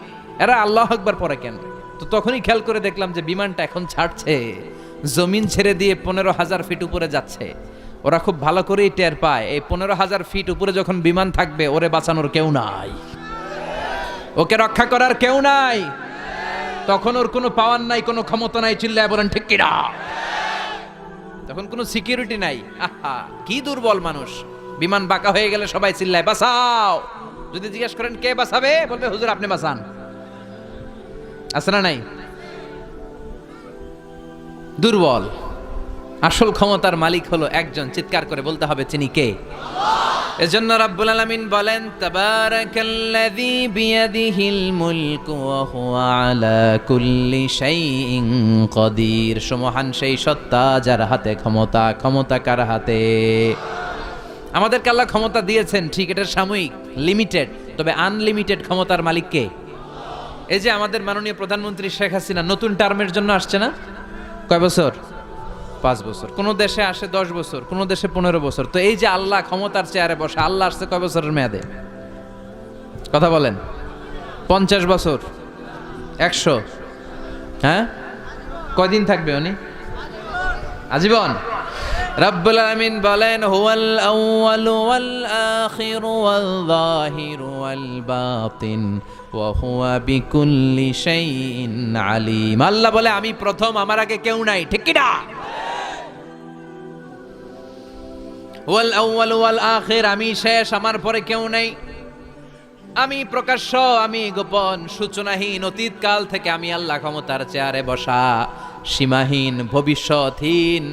এরা আল্লাহু আকবার পড়ে কেন? তো তখনই খেয়াল করে দেখলাম যে বিমানটা এখন ছাড়ছে, জমিন ছেড়ে দিয়ে 15,000 ফিট উপরে যাচ্ছে। ওরা খুব ভালো করেই টের পায় এই 15,000 ফিট উপরে যখন বিমান থাকবে ওরে বাঁচানোর কেউ নাই, ওকে রক্ষা করার কেউ নাই। তখন ওর কোনো পাওয়ার নাই, কোনো ক্ষমতা নাই। চিল্লায় বলেন ঠিক কিনা? তখন কোনো সিকিউরিটি নাই। আহা, কি দুর্বল মানুষ। বিমান বাঁকা হয়ে গেলে সবাই চিল্লায় বাঁচাও। যদি জিজ্ঞেস করেন কে বাঁচাবে, বলবে হুজুর আপনি বাঁচান। আছে না নাই? দুর্বল। আসল ক্ষমতার মালিক হলো একজন, চিৎকার করে বলতে হবে তিনি কে? এজন্য রাব্বুল আলামিন বলেন তাবারাকাল্লাযী বিয়াদিহিল মুলকু ওয়া হুয়া আলা কুল্লি শাইইন কাদির। সুমহান সেই সত্তা যার হাতে ক্ষমতা, ক্ষমতা কার হাতে? আমাদেরকে আল্লাহ ক্ষমতা দিয়েছেন ঠিক, এটা সাময়িক, লিমিটেড, তবে আনলিমিটেড ক্ষমতার মালিক কে? এই যে আমাদের মাননীয় প্রধানমন্ত্রী শেখ হাসিনা নতুন টার্মের জন্য আসছে না? কয় বছর? 5 বছর। কোন দেশে আসে 10 বছর, কোন দেশে 15 বছর। তো এই যে আল্লাহ ক্ষমতার চেয়ারে বসে, আল্লাহ আসছে কয় বছরের মেয়াদে? কথা বলেন। 50 বছর, 100? হ্যাঁ, কয়দিন থাকবে উনি? আজীবন। রব্বুল আলামিন বলেন হুয়াল আউয়ালু ওয়াল আখিরু ওয়াল যাহিরু ওয়াল বাতিন ওয়া হুয়া বিকুল্লি শাইইন আলিম। আল্লাহ বলে আমি প্রথম, আমার আগে কেউ নাই। ঠিক কি না? ওয়াল আউয়ালু ওয়াল আখির, আমি শেষ, আমার পরে কেউ নাই। আমি প্রকাশ্য, আমি গোপন, সূচনাহীন, অতীতকাল থেকে আমি আল্লাহ ক্ষমতার চেয়ারে বসা, সীমাহীন, ভবিষ্যৎহীন,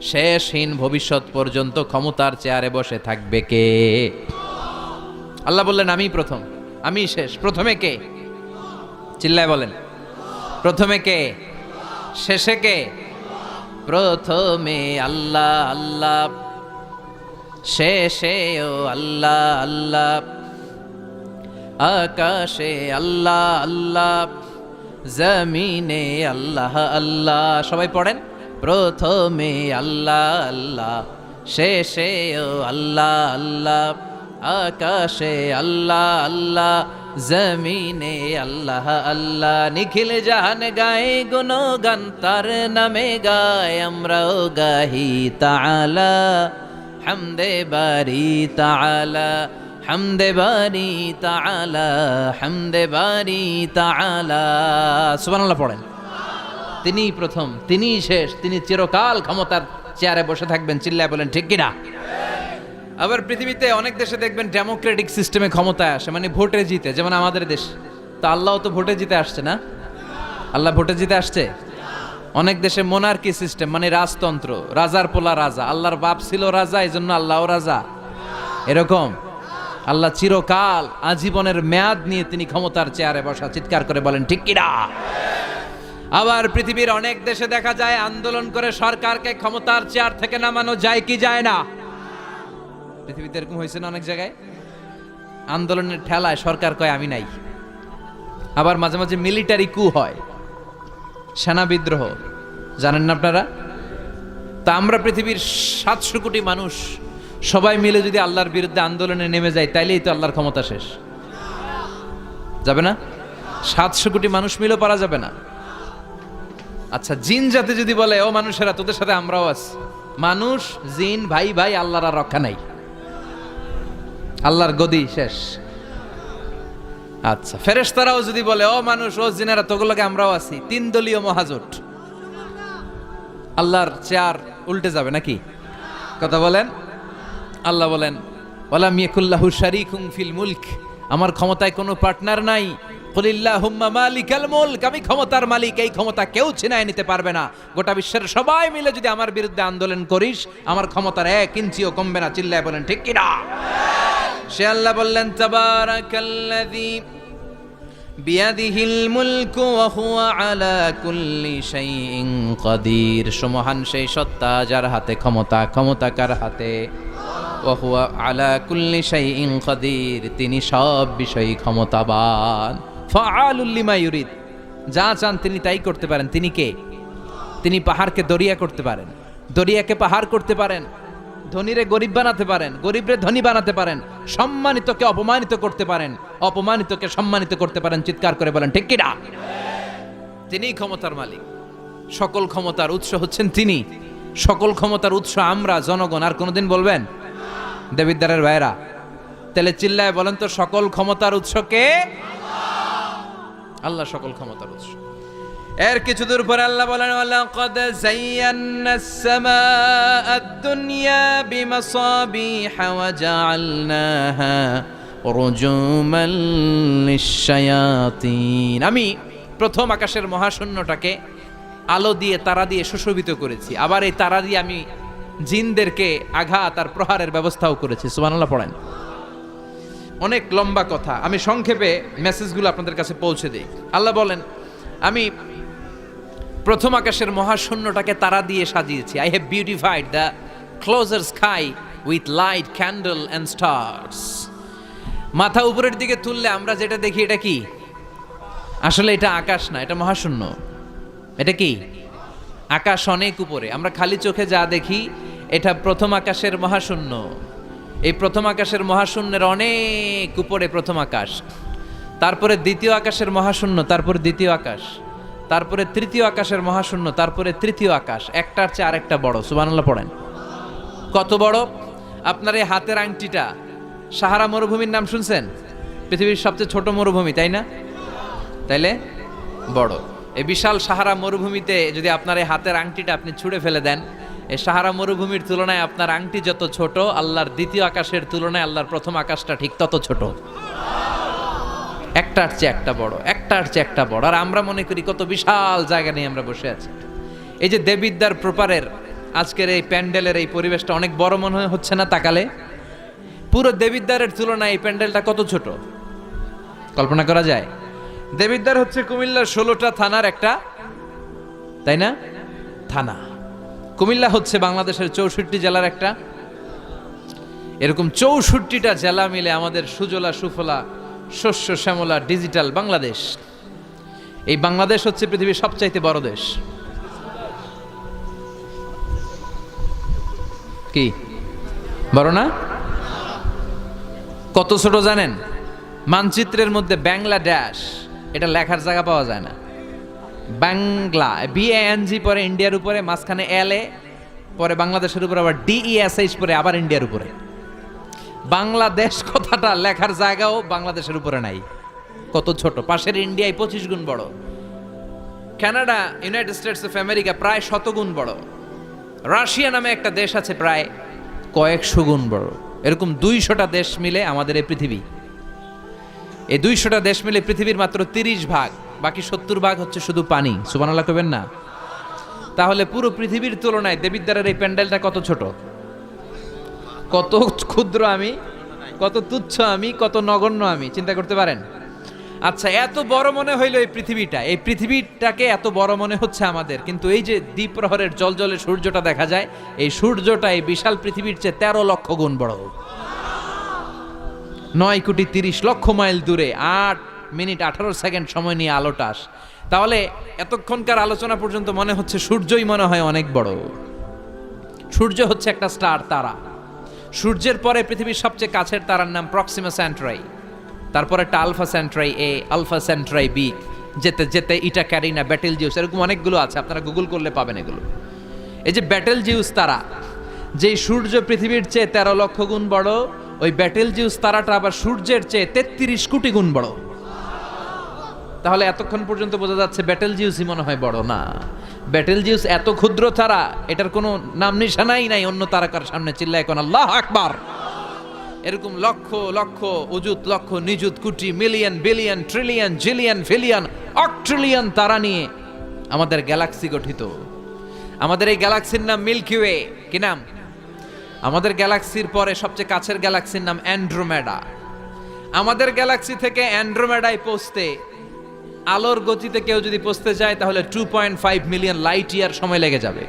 শেষহীন, ভবিষ্যৎ পর্যন্ত ক্ষমতার চেয়ারে বসে থাকবে কে? আল্লাহ বললেন আমি প্রথম, আমি শেষ। প্রথমে কে? চিল্লায় বলেন, প্রথমে কে? শেষে কে? প্রথমে আল্লাহ আল্লাহ, শেষে ও আল্লাহ আল্লাহ, আকাশে আল্লাহ আল্লাহ, জমিনে আল্লাহ আল্লাহ। সবাই পড়েন, প্রথমে আল্লাহ আল্লাহ, শেষে ও আল্লাহ আল্লাহ, আকাশে আল্লাহ আল্লাহ, জমিনে আল্লাহ আল্লাহ, নিখিল জাহান গায়ে গুণগান তার নামে গায়, আমরাও গাহি তাআলা হামদে বারি তাআলা, হামদে বারি তাআলা, হামদে বারি তাআলা। সুবহানাল্লাহ পড়েন। তিনিই প্রথম, তিনিই শেষ, তিনি চিরকাল ক্ষমতার চেয়ারে বসে থাকবেন। চিল্লায় বলেন ঠিক কিনা? আবার পৃথিবীতে অনেক দেশে দেখবেন ডেমোক্রেটিক সিস্টেমে ক্ষমতায় আসে, মানে ভোটে জিতে, যেমন আমাদের দেশ। তো আল্লাহও তো ভোটে জিতে আসছে না? আল্লাহ ভোটে জিতে আসছে। অনেক দেশে মোনার্কি সিস্টেম, মানে রাজতন্ত্র, রাজার পোলা রাজা, আল্লাহর বাপ ছিল রাজা, এই জন্য আল্লাহও রাজা। এরকম আল্লাহ চিরকাল আজীবনের মেয়াদ নিয়ে তিনি ক্ষমতার চেয়ারে বসা। চিৎকার করে বলেন ঠিক কিনা? আবার পৃথিবীর অনেক দেশে দেখা যায় আন্দোলন করে সরকারকে ক্ষমতার চেয়ার থেকে নামানো যায় কি যায় না? পৃথিবীতে এরকম হয়েছে না অনেক জায়গায়? আন্দোলনের ঠেলায় সরকার কয় আমি নাই। আবার মাঝে মাঝে মিলিটারি কু হয়, সেনা বিদ্রোহ, জানেন না আপনারা? তা আমরা পৃথিবীর 700 কোটি মানুষ সবাই মিলে যদি আল্লাহর বিরুদ্ধে আন্দোলনে নেমে যায়, তাইলেই তো আল্লাহর ক্ষমতা শেষ। যাবে না? 700 কোটি মানুষ মিলেও পারা যাবে না। আচ্ছা, জিন জাতি যদি বলে ও মানুষেরা তোদের সাথে আমরাও আছি, মানুষ জিন ভাই ভাই, আল্লাহর আর রক্ষা নাই, আল্লাহর গদি শেষ। আচ্ছা, ফেরেশতারাও যদি বলে ও মানুষ ও জিনেরা তোগুলোকে আমরাও আছি, 3 দলীয় মহাজোট, আল্লাহর চেয়ার উল্টে যাবে নাকি? কথা বলেন। আল্লাহ বলেন ওয়ালাম ইয়াকুল্লাহু শারীকুম ফিল মুলক, আমার ক্ষমতায় কোনো পার্টনার নাই। কুলিল্লাহুম্মা মালিকাল মুলক, আমি ক্ষমতার মালিক, এই ক্ষমতা কেউ ছিনায় নিতে পারবে না। গোটা বিশ্বের সবাই মিলে যদি আমার বিরুদ্ধে আন্দোলন করিস, আমার ক্ষমতার 1 ইঞ্চিও কমবে না। চিল্লায় বলেন ঠিক কিনা? সে আল্লাহ বললেন তাবারাকাল্লাযী বিয়াদিহিল মুলকু ওয়া হুয়া আলা কুল্লি শাইইন কাদির, সুমহান সেই সত্তা যার হাতে ক্ষমতা, ক্ষমতা কার হাতে? ওয়া হুয়া আলা কুল্লি শাইইন কাদির, তিনি সব বিষয়ে ক্ষমতাবান। ফাআলুল লিমা ইউরিদ, যা চান তিনি তাই করতে পারেন। তিনি কে? তিনি পাহাড়কে দরিয়া করতে পারেন, দরিয়াকে পাহাড় করতে পারেন, ধনীরে গরিব বানাতে পারেন, গরিবরে ধনী বানাতে পারেন, সম্মানিতকে অপমানিত করতে পারেন, অপমানিতকে সম্মানিত করতে পারেন। চিৎকার করে বলেন ঠিক কিনা? তিনিই ক্ষমতার মালিক। সকল ক্ষমতার উৎস হচ্ছেন তিনি, সকল ক্ষমতার উৎস আমরা জনগণ। আর কোনোদিন বলবেন? দেবিদ্বারের ভাইরা, তাহলে চিল্লায় বলেন তো সকল ক্ষমতার উৎস কে? আল্লাহ সকল ক্ষমতার উৎস। এর কিছু দূর পরে আল্লাহ বলেন ওয়ালাকাদ যায়্যানাস সামাআদ দুনিয়া বিমাসাবিহা ওয়া জাআলনাহা রুজুমান লিশ-শায়াতিন, আমি প্রথম আকাশের মহাশূন্যটাকে আলো দিয়ে, তারা দিয়ে সুশোভিত করেছি। আবার এই তারা দিয়ে আমি জিনদেরকে আঘাত আর প্রহারের ব্যবস্থাও করেছি। সুবহানাল্লাহ পড়েন। অনেক লম্বা কথা, আমি সংক্ষেপে মেসেজগুলো আপনাদের কাছে পৌঁছে দিই। আল্লাহ বলেন আমি প্রথম আকাশের মহাশূন্যটাকে তারা দিয়ে সাজিয়েছি। I have beautified the closure sky with light, candle and stars. মাথা উপরের দিকে তুললে আমরা যেটা দেখি এটা কি? আসলে এটা আকাশ না, এটা মহাশূন্য। এটা কি? আকাশ অনেক উপরে, আমরা খালি চোখে যা দেখি এটা প্রথম আকাশের মহাশূন্য। এই প্রথম আকাশের মহাশূন্যের অনেক উপরে প্রথম আকাশ, তারপরে দ্বিতীয় আকাশের মহাশূন্য, তারপরে দ্বিতীয় আকাশ, তারপরে তৃতীয় আকাশের মহাশূন্য, তারপরে তৃতীয় আকাশ। একটার চেয়ে আরেকটা বড়। সুবহানাল্লাহ পড়েন। কত বড়? আপনার এই হাতের আংটিটা, সাহারা মরুভূমির নাম শুনছেন? পৃথিবীর সবচেয়ে ছোট মরুভূমি, তাই না? তাইলে বড়। এই বিশাল সাহারা মরুভূমিতে যদি আপনার এই হাতের আংটিটা আপনি ছুঁড়ে ফেলে দেন, এই সাহারা মরুভূমির তুলনায় আপনার আংটি যত ছোট, আল্লাহর দ্বিতীয় আকাশের তুলনায় আল্লাহর প্রথম আকাশটা ঠিক তত ছোট। একটার চেয়ে একটা বড়, একটার চেয়ে একটা বড়। আর আমরা মনে করি কত বিশাল জায়গা নিয়ে আমরা বসে আছি। এই যে দেবিদ্বার প্রপারের আজকের এই প্যান্ডেলের এই পরিবেশটা অনেক বড় মনে হচ্ছে না তাকালে? পুরো দেবিদ্বারের তুলনায় এই প্যান্ডেলটা কত ছোট, কল্পনা করা যায়? দেবিদ্বার হচ্ছে কুমিল্লার 16টা থানার একটা, তাই না? থানা। কুমিল্লা হচ্ছে বাংলাদেশের 64 জেলার একটা। এরকম 64টা জেলা মিলে আমাদের সুজলা সুফলা শস্য শ্যামলা ডিজিটাল বাংলাদেশ। এই বাংলাদেশ হচ্ছে পৃথিবীর সবচাইতে বড় দেশ। কি বড় না? কত ছোট জানেন? মানচিত্রের মধ্যে বাংলাদেশ এটা লেখার জায়গা পাওয়া যায় না। বাংলা BANG পরে ইন্ডিয়ার উপরে, মাঝখানে LA, পরে বাংলাদেশের উপরে আবার DESH পরে আবার ইন্ডিয়ার উপরে। বাংলাদেশ কথাটা লেখার জায়গাও বাংলাদেশের উপরে নাই। কত ছোট! পাশের ইন্ডিয়ায় 25 গুণ বড়, Canada, United states of America প্রায় 100 গুণ বড়, রাশিয়া নামে একটা দেশ আছে প্রায় কয়েকশো গুণ বড়। এরকম 200টা দেশ মিলে আমাদের এই পৃথিবী। এই 200টা দেশ মিলে পৃথিবীর মাত্র 30 ভাগ, বাকি 70 ভাগ হচ্ছে শুধু পানি। সুবহানাল্লাহ কইবেন না? তাহলে পুরো পৃথিবীর তুলনায় দেবিদ্বারের এই প্যান্ডেলটা কত ছোট, কত ক্ষুদ্র আমি, কত তুচ্ছ আমি, কত নগণ্য আমি, চিন্তা করতে পারেন? আচ্ছা, এত বড় মনে হইলো এই পৃথিবীটা, এই পৃথিবীটাকে এত বড় মনে হচ্ছে আমাদের, কিন্তু এই যে দ্বীপ্রহরের জলজলে সূর্যটা দেখা যায়, এই সূর্যটা এই বিশাল পৃথিবীর চেয়ে 13 লক্ষ গুণ বড়। 9 কোটি 30 লক্ষ মাইল দূরে 8 মিনিট 18 সেকেন্ড সময় নিয়ে আলোটা আসে। তাহলে এতক্ষণকার আলোচনা পর্যন্ত মনে হচ্ছে সূর্যই মনে হয় অনেক বড়। সূর্য হচ্ছে একটা স্টার, তারা। সূর্যের পরে পৃথিবীর সবচেয়ে কাছের তারার নাম প্রক্সিমা সেন্ট্রাই, তারপরে একটা Alpha Centauri A, Alpha Centauri B, যেতে যেতে ইটা ক্যারিনা, ব্যাটেল জিউস, এরকম অনেকগুলো আছে, আপনারা গুগল করলে পাবেন এগুলো। এই যে ব্যাটেল জিউস তারা, যেই সূর্য পৃথিবীর চেয়ে 13 লক্ষ গুণ বড়, ওই ব্যাটেল জিউস তারাটা আবার সূর্যের চেয়ে 33 কোটি গুণ বড়। তাহলে এতক্ষণ পর্যন্ত বোঝা যাচ্ছে ব্যাটেল জিউসই মনে হয় বড় না। ব্যাটেল জিউস এত ক্ষুদ্র তারা, এটার কোনো নাম নিশানাই নাই অন্য তারকার সামনে। চিল্লায় এখন আল্লাহু আকবার। এরকম লক্ষ লক্ষ অযুত লক্ষ নিযুত কোটি million billion trillion zillion fillion octillion তারা নিয়ে আমাদের গ্যালাক্সি গঠিত। আমাদের এই গ্যালাক্সির নাম মিল্কি ওয়ে। কি নাম? আমাদের গ্যালাক্সির পরে সবচেয়ে কাছের গ্যালাক্সির নাম অ্যান্ড্রোমেডা। আমাদের গ্যালাক্সি থেকে অ্যান্ড্রোমেডায় পৌঁছতে আলোর গতিতে কেউ যদি পৌঁছতে যায় তাহলে 2.5 মিলিয়ন লাইট ইয়ার সময় লেগে যাবে।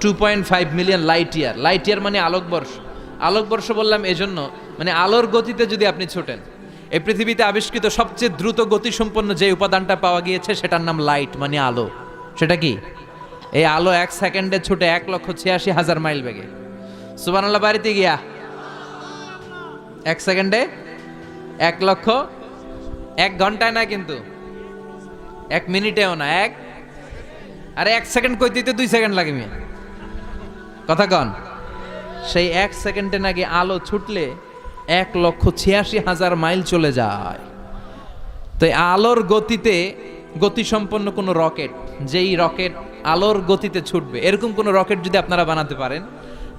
2.5 million light year. Light year মানে আলোকবর্ষ। আলোকবর্ষ বললাম এজন্য, মানে আলোর গতিতে যদি আপনি ছোটেন, এই পৃথিবীতে আবিষ্কৃত সবচেয়ে দ্রুত গতিসম্পন্ন যে উপাদানটা পাওয়া গিয়েছে সেটার নাম লাইট, মানে আলো। সেটা কি? এই আলো 1 সেকেন্ডে ছুটে 1,86,000 মাইল বেগে। সুবহানাল্লাহ বাড়িতে গিয়া 1 সেকেন্ডে 1 লক্ষ, 1 ঘন্টায় না কিন্তু, 1 মিনিটেও না, আরে 1 সেকেন্ড কইতে 2 সেকেন্ড লাগে মিয়া, কথা কন। সেই 1 সেকেন্ডে নাকি আলো ছুটলে 1,86,000 মাইল চলে যায়। তো এই আলোর গতিতে গতিসম্পন্ন কোনো রকেট, যেই রকেট আলোর গতিতে ছুটবে, এরকম কোনো রকেট যদি আপনারা বানাতে পারেন,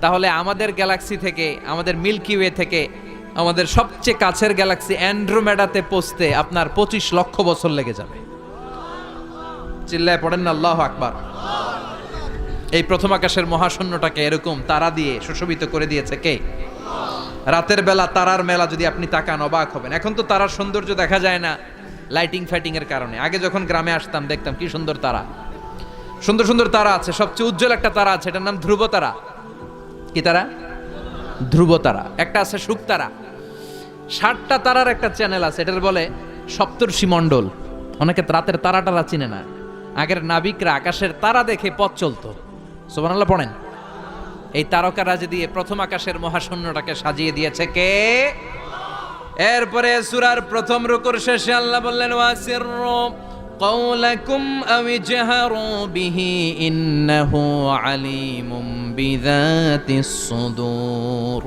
তাহলে আমাদের গ্যালাক্সি থেকে, আমাদের মিল্কি ওয়ে থেকে আমাদের সবচেয়ে কাছের গ্যালাক্সি অ্যান্ড্রোমেডাতে পৌঁছতে আপনার 25 লক্ষ বছর লেগে যাবে। চিল্লায় পড়েন না আল্লাহু আকবার। এই প্রথম আকাশের মহাশূন্যটাকে এরকম তারা দিয়ে সুশোভিত করে দিয়েছে কে? রাতের বেলা তারার মেলা যদি আপনি তাকান অবাক হবেন। এখন তো তারার সৌন্দর্য দেখা যায় না লাইটিং ফাইটিং এর কারণে। আগে যখন গ্রামে আসতাম দেখতাম কি সুন্দর তারা, সুন্দর সুন্দর তারা আছে। সবচেয়ে উজ্জ্বল একটা তারা আছে, এটার নাম ধ্রুব তারা। কি তারা? ধ্রুব তারা। একটা আছে শুকতারা। 60টা তারার একটা চ্যানেল আছে, এটার বলে সপ্তর্ষি মণ্ডল। অনেকে রাতের তারাটারা চিনে না। আগের নাবিকরা আকাশের তারা দেখে পথ চলতো। সুবহানাল্লাহ পড়েন। এই তারকারাজি দিয়ে প্রথম আকাশের মহাশূন্যটাকে সাজিয়ে দিয়েছে কে? এরপরে সূরার প্রথম রুকুর শেষে আল্লাহ বললেন, ওয়াসিররু قولكم أو اجهروا به إنه عليم بذات الصدور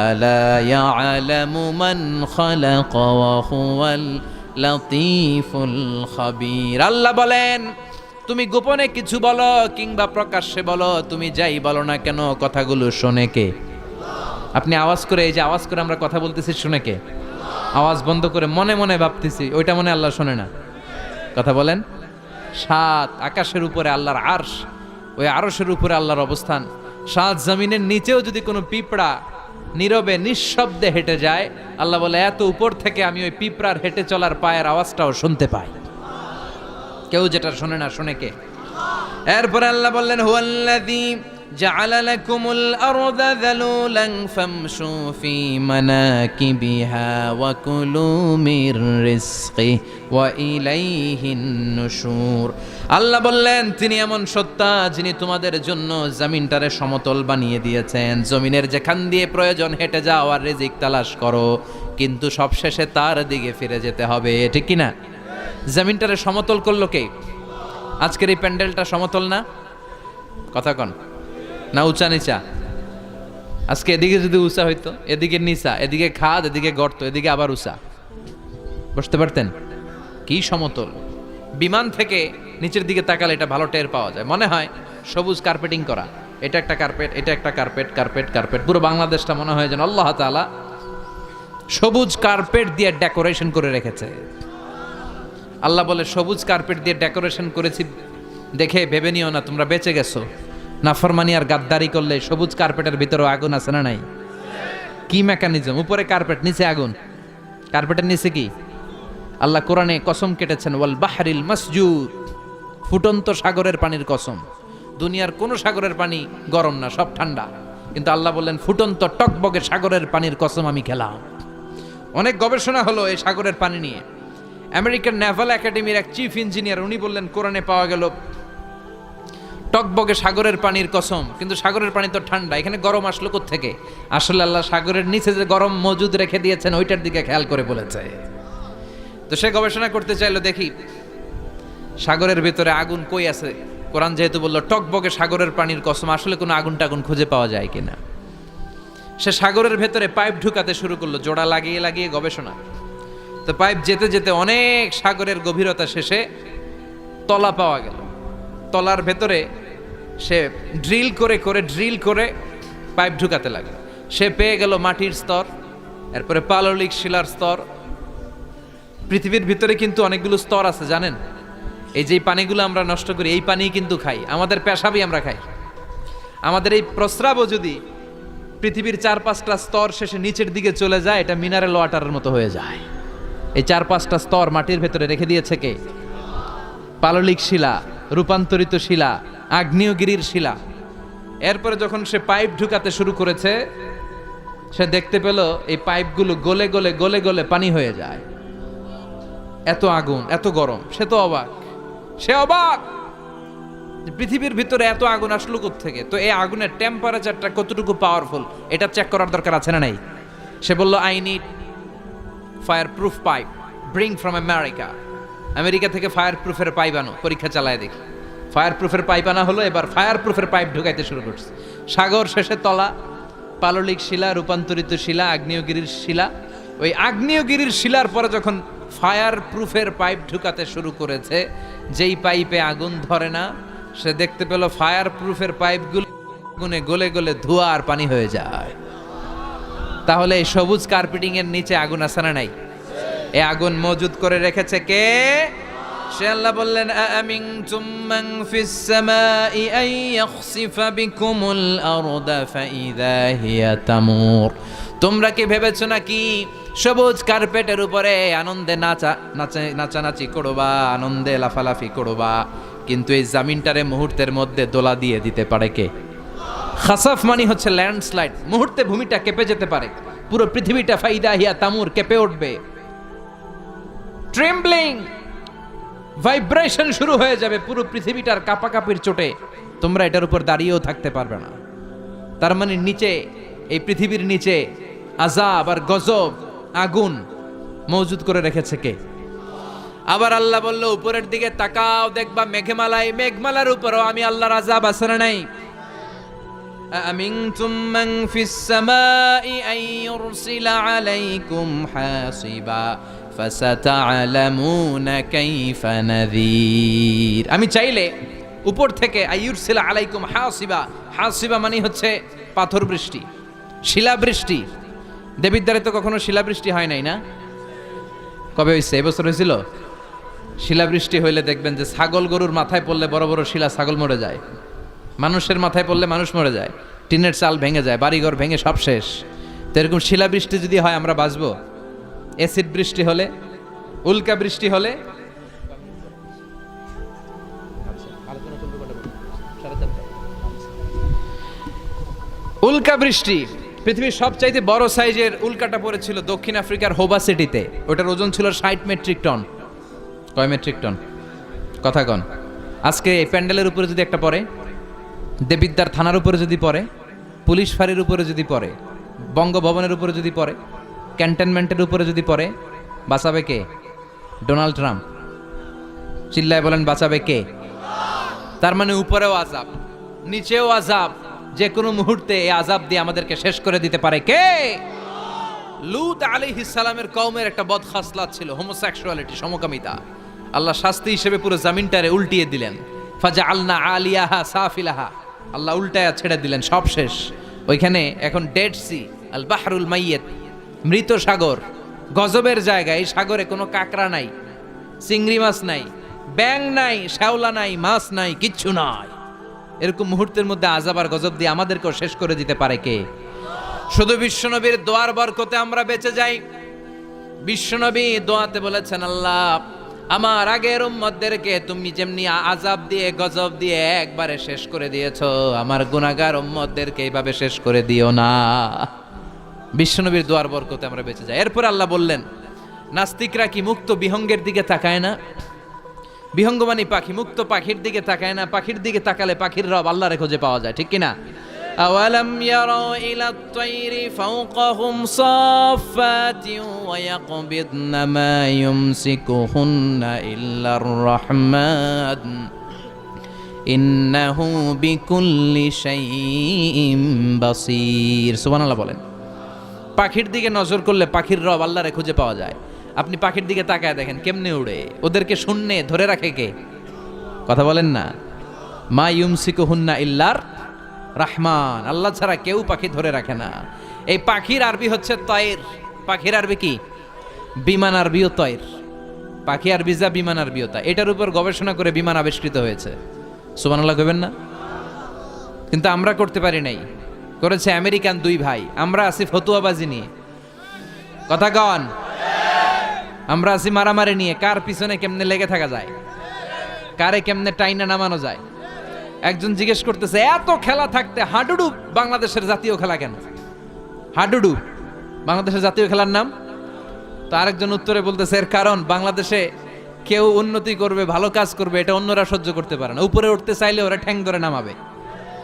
ألا يعلم من خلق وهو اللطيف الخبير। আল্লাহ বলেন, তুমি গোপনে কিছু বলো কিংবা প্রকাশ্যে বলো, তুমি যাই বলো না কেন, কথাগুলো শোনে কে? আপনি আওয়াজ করে, এই যে আওয়াজ করে আমরা কথা বলতেছি, শুনে কে? আওয়াজ বন্ধ করে মনে মনে ভাবতেছি, ওইটা মনে আল্লাহ শোনে না? কথা বলেন। 7 আকাশের উপরে আল্লাহর আরশ, ওই আরশের উপরে আল্লাহর অবস্থান। 7 জমিনের নিচেও যদি কোনো পিঁপড়া নীরবে নিঃশব্দে হেঁটে যায়, আল্লাহ বলে এত উপর থেকে আমি ওই পিঁপড়ার হেঁটে চলার পায়ের আওয়াজটাও শুনতে পাই। কেউ যেটা শোনে না, শোনে কে? এরপরে আল্লাহ বললেন, হুয়াল্লাযী জাআলা লাকুমুল আরদা যালুলান ফামশু ফি মানাকিবিহা ওয়া কুলু মির রিজকি ওয়া ইলাইহিন নুশুর। আল্লাহ বললেন তিনি এমন সত্তা যিনি তোমাদের জন্য জমিনটারে সমতল বানিয়ে দিয়েছেন। জমিনের যেখান দিয়ে প্রয়োজন হেঁটে যাও আর রিজিক তালাশ করো, কিন্তু সবশেষে তার দিকে ফিরে যেতে হবে, ঠিক কি না? জমিনটারে সমতল করলো কে? আজকের এই প্যান্ডেলটা সমতল না? কথা কন না, উঁচা নিচা? আজকে এদিকে যদি উঁচা হইতো, এদিকে নিচা, এদিকে খাদ, এদিকে গর্ত, এদিকে আবার উঁচা, বসতে পারতেন? কি সমতল! বিমান থেকে নিচের দিকে তাকালে এটা ভালো টের পাওয়া যায়, মনে হয় সবুজ কার্পেটিং করা। এটা একটা কার্পেট, এটা একটা কার্পেট, কার্পেট কার্পেট, পুরো বাংলাদেশটা মনে হয় যেন আল্লাহ তাআলা সবুজ কার্পেট দিয়ে ডেকোরেশন করে রেখেছে। আল্লাহ বলে সবুজ কার্পেট দিয়ে ডেকোরেশন করেছি দেখে ভেবে নিও না তোমরা বেঁচে গেছো। নাফরমানি আর গাদ্দারি করলে সবুজ কার্পেটের ভিতরেও আগুন আছে না নাই? কি মেকানিজম! উপরে কার্পেট, নিচে আগুন। কার্পেটের নিচে কি? আল্লাহ কোরআনে কসম কেটেছেন, ওয়াল বাহরিল মাসজুদ, ফুটন্ত সাগরের পানির কসম। দুনিয়ার কোন সাগরের পানি গরম না, সব ঠান্ডা, কিন্তু আল্লাহ বললেন ফুটন্ত টকবগে সাগরের পানির কসম আমি খেলাম। অনেক গবেষণা হলো এই সাগরের পানি নিয়ে। আমেরিকান নেভাল একাডেমির এক চিফ ইঞ্জিনিয়ার উনি বললেন কোরআনে পাওয়া গেল টকবগে সাগরের পানির কসম, কিন্তু সাগরের পানি তো ঠান্ডা, এখানে গরম আসলো কোত্থেকে? আসলে আল্লাহ সাগরের নিচে যে গরম মজুদ রেখে দিয়েছেন ওইটার দিকে খেয়াল করে বলেছে। তো সে গবেষণা করতে চাইলো, দেখি সাগরের ভিতরে আগুন কই আছে। কোরআন যেহেতু বললো টকবগে সাগরের পানির কসম, আসলে কোনো আগুন টাগুন খুঁজে পাওয়া যায় কিনা। সে সাগরের ভেতরে পাইপ ঢুকাতে শুরু করলো, জোড়া লাগিয়ে লাগিয়ে গবেষণা। তো পাইপ যেতে যেতে অনেক সাগরের গভীরতা শেষে তলা পাওয়া গেল। তলার ভেতরে সে ড্রিল করে পাইপ ঢুকাতে লাগলো। সে পেয়ে গেল মাটির স্তর, এরপরে পাললিক শিলার স্তর। পৃথিবীর ভিতরে কিন্তু অনেকগুলো স্তর আছে জানেন? এই যে পানিগুলো আমরা নষ্ট করি, এই পানি কিন্তু খাই, আমাদের পেশাবই আমরা খাই। আমাদের এই প্রস্রাবও যদি পৃথিবীর 4-5টা স্তর শেষে নিচের দিকে চলে যায়, এটা মিনারেল ওয়াটারের মতো হয়ে যায়। এই 4-5টা স্তর মাটির ভেতরে রেখে দিয়েছে কে? পাললিক শিলা, রূপান্তরিত শিলা, আগ্নেয়গিরির শিলা। এরপরে যখন সে পাইপ ঢুকাতে শুরু করেছে, সে দেখতে পেল এই পাইপগুলো গলে গলে গলে গলে পানি হয়ে যায়। এত আগুন, এত গরম! সে তো অবাক, সে অবাক পৃথিবীর ভিতরে এত আগুন আসলো কোত্থেকে। তো এই আগুনের টেম্পারেচারটা কতটুকু পাওয়ারফুল এটা চেক করার দরকার আছে না নাই? সে বলল, I need fire proof pipe, bring from America. America থেকে ফায়ার প্রুফের পাইপ আনো, পরীক্ষা চালায় দেখি। ফায়ার প্রুফের পাইপ আনা হলো, এবার ফায়ার প্রুফের পাইপ ঢুকাইতে শুরু করছে। সাগর শেষে তলা, পাললিক শিলা, রূপান্তরিত শিলা, আগ্নেয়গিরির শিলা। ওই আগ্নেয়গিরির শিলার পরে যখন ফায়ার প্রুফের পাইপ ঢুকাতে শুরু করেছে, যেই পাইপে আগুন ধরে না, সে দেখতে পেল ফায়ার প্রুফের পাইপগুলো আগুনে গলে গলে ধোঁয়া আর পানি হয়ে যায়। তাহলে এই সবুজ কার্পেটিং এর নিচে আগুন আছে না নাই? এই আগুন মজুদ করে রেখেছে কে? সে আল্লাহ বললেন, আমিনতুম মান ফিস সামাই আন ইয়াখসিফা বিকুমুল আরদা ফাইযা হিয়া তামুর। তোমরা কি ভেবেছো নাকি সবুজ কার্পেটের উপরে আনন্দে নাচানাচি করবা, আনন্দে লাফালাফি করবা, কিন্তু এই জামিনটারে মুহূর্তের মধ্যে দোলা দিয়ে দিতে পারে কে? খাসাফ মানে হচ্ছে ল্যান্ডস্লাইড, মুহূর্তে ভূমিটা কেঁপে যেতে পারে, পুরো পৃথিবীটা ফাইদা হিয়া তামুর কেঁপে উঠবে। ট্রেম্বলিং, ভাইব্রেশন শুরু হয়ে যাবে, পুরো পৃথিবীটার কাঁপাকাঁপির চোটে তোমরা এটার উপর দাঁড়িয়েও থাকতে পারবে না। তার মানে নিচে, এই পৃথিবীর নিচে আযাব আর গজব, আগুন মজুদ করে রেখেছে কে? আবার আল্লাহ বলল, উপরের দিকে তাকাও, দেখবা মেঘমালায়, মেঘমালার উপরও আমি আল্লাহর আযাব আছে না নাই? আমিনতুম মান ফিস সামাই আন ইউরসিলা আলাইকুম হাসিবা ফাসাতা'লামুনা কাইফা নাযীর। আমি চাইলে উপর থেকে আইয়ুরসিলা আলাইকুম হাসিবা, হাসিবা মানে হচ্ছে পাথর বৃষ্টি, শিলাবৃষ্টি। দেবিদ্বারে তো কখনো শিলাবৃষ্টি হয় নাই না? কবে হয়েছে? এবছর হয়েছিল। শিলাবৃষ্টি হইলে দেখবেন যে ছাগল গরুর মাথায় পড়লে বড় বড় শিলা, ছাগল মরে যায়। মানুষের মাথায় পড়লে মানুষ মরে যায়, টিনের চাল ভেঙে যায়, বাড়িঘর ভেঙে সব শেষ। তো এরকম শিলাবৃষ্টি যদি হয় আমরা বাঁচবো? অ্যাসিড বৃষ্টি হলে, উল্কা বৃষ্টি হলে, উল্কা বৃষ্টি, পৃথিবীর সবচাইতে বড় সাইজের উল্কাটা পড়েছিল দক্ষিণ আফ্রিকার হোবা সিটিতে। ওটার ওজন ছিল 60 মেট্রিক টন। কয় মেট্রিক টন? কথা কন। আজকে এই প্যান্ডেলের উপরে যদি একটা পড়ে, দেবিদ্বার থানার উপরে যদি পড়ে, পুলিশ ফাঁড়ির উপরে যদি পড়ে, বঙ্গভবনের উপরে যদি পড়ে, ক্যান্টনমেন্টের উপরে যদি পড়ে, বাঁচাবে কে? Donald Trump. চিল্লায় বলেন বাঁচাবে কে? তার মানে উপরেও আযাব, নিচেও আযাব, যে কোনো মুহূর্তে এই আযাব দিয়ে আমাদেরকে শেষ করে দিতে পারে কে? লূত আলাইহিস সালামের কওমের একটা বদখাসলাত ছিল হোমোসেক্সুয়ালিটি, সমকামিতা। আল্লাহ শাস্তি হিসেবে পুরো জমিনটারে উল্টিয়ে দিলেন। ফাজআলনা আলিয়াহা সাফিলাহা, আল্লাহ উল্টায়া ছেড়ে দিলেন, সব শেষ। ওইখানে এখন ডেড সি, আল বাহরুল মাইয়িত, মৃত সাগর, গজবের জায়গা। এই সাগরে কোনো কাকড়া নাই, চিংড়ি মাছ নাই, ব্যাং নাই, শ্যাওলা নাই, মাছ নাই, কিচ্ছু নাই। এরকম মুহূর্তের মধ্যে আযাব আর গজব দিয়ে আমাদেরকেও শেষ করে দিতে পারে কে? শুধু বিশ্বনবীর দোয়ার বরকতে আমরা বেঁচে যাই। বিশ্বনবী দোয়াতে বলেছেন, আল্লাহ আমার আগের উম্মতদেরকে তুমি যেমনি আযাব দিয়ে গজব দিয়ে একবারে শেষ করে দিয়েছো, আমার গুনাহগার উম্মতদেরকে এইভাবে শেষ করে দিও না। বিশ্বনবীর দোয়ার বরকতে আমরা বেঁচে যাই। এরপর আল্লাহ বললেন, নাস্তিকরা কি মুক্ত বিহঙ্গের দিকে তাকায় না? বিহঙ্গ মানে পাখি, মুক্ত পাখির দিকে তাকায় না? পাখির দিকে তাকালে পাখির রব আল্লাহরে খুঁজে পাওয়া যায়, ঠিক কিনা? আওয়ালাম ইয়ারাউ ইলাত তায়রি ফাওকাহুম সাফাতিন ওয়া ইয়াকবিদনা মা ইউমসিকুহুন্না ইল্লার রাহমান ইন্নাহু বিকুল্লি শাইইন বাসীর। সুবহানাল্লাহ বলেন। পাখির দিকে নজর করলে পাখির রব আল্লাহরে খুঁজে পাওয়া যায়। আপনি পাখির দিকে তাকায় দেখেন কেমনে উড়ে, ওদেরকে শূন্যে ধরে রাখে কে? কথা বলেন না। মা ইউমসিকুহুন্না ইল্লার রাহমান, আল্লাহ ছাড়া কেউ পাখি ধরে রাখে না। এই পাখির আরবি হচ্ছে তয়ের। পাখির আরবি কি? বিমান আরবিও তয়ের। পাখি আরবি যা, বিমান আরবিও তা। এটার উপর গবেষণা করে বিমান আবিষ্কৃত হয়েছে। সুবহানাল্লাহ কইবেন না? কিন্তু আমরা করতে পারি নাই, করেছে আমেরিকান দুই ভাই। আমরা আছি ফতুয়াবাজি নিয়ে, কথা কন। আমরা আছি মারামারি নিয়ে, কার পিছনে কেমনে লেগে থাকা যায়, কারে কেমনে টাইনা নামানো যায়। একজন জিজ্ঞেস করতেছে, এত খেলা থাকতে হাডুডু বাংলাদেশের জাতীয় খেলা কেন? হাডুডু বাংলাদেশের জাতীয় খেলার নাম? তো আরেকজন উত্তরে বলতেছে, এর কারণ বাংলাদেশে কেউ উন্নতি করবে, ভালো কাজ করবে, এটা অন্যরা সহ্য করতে পারে না। উপরে উঠতে চাইলে ওরা ঠ্যাং ধরে নামাবে।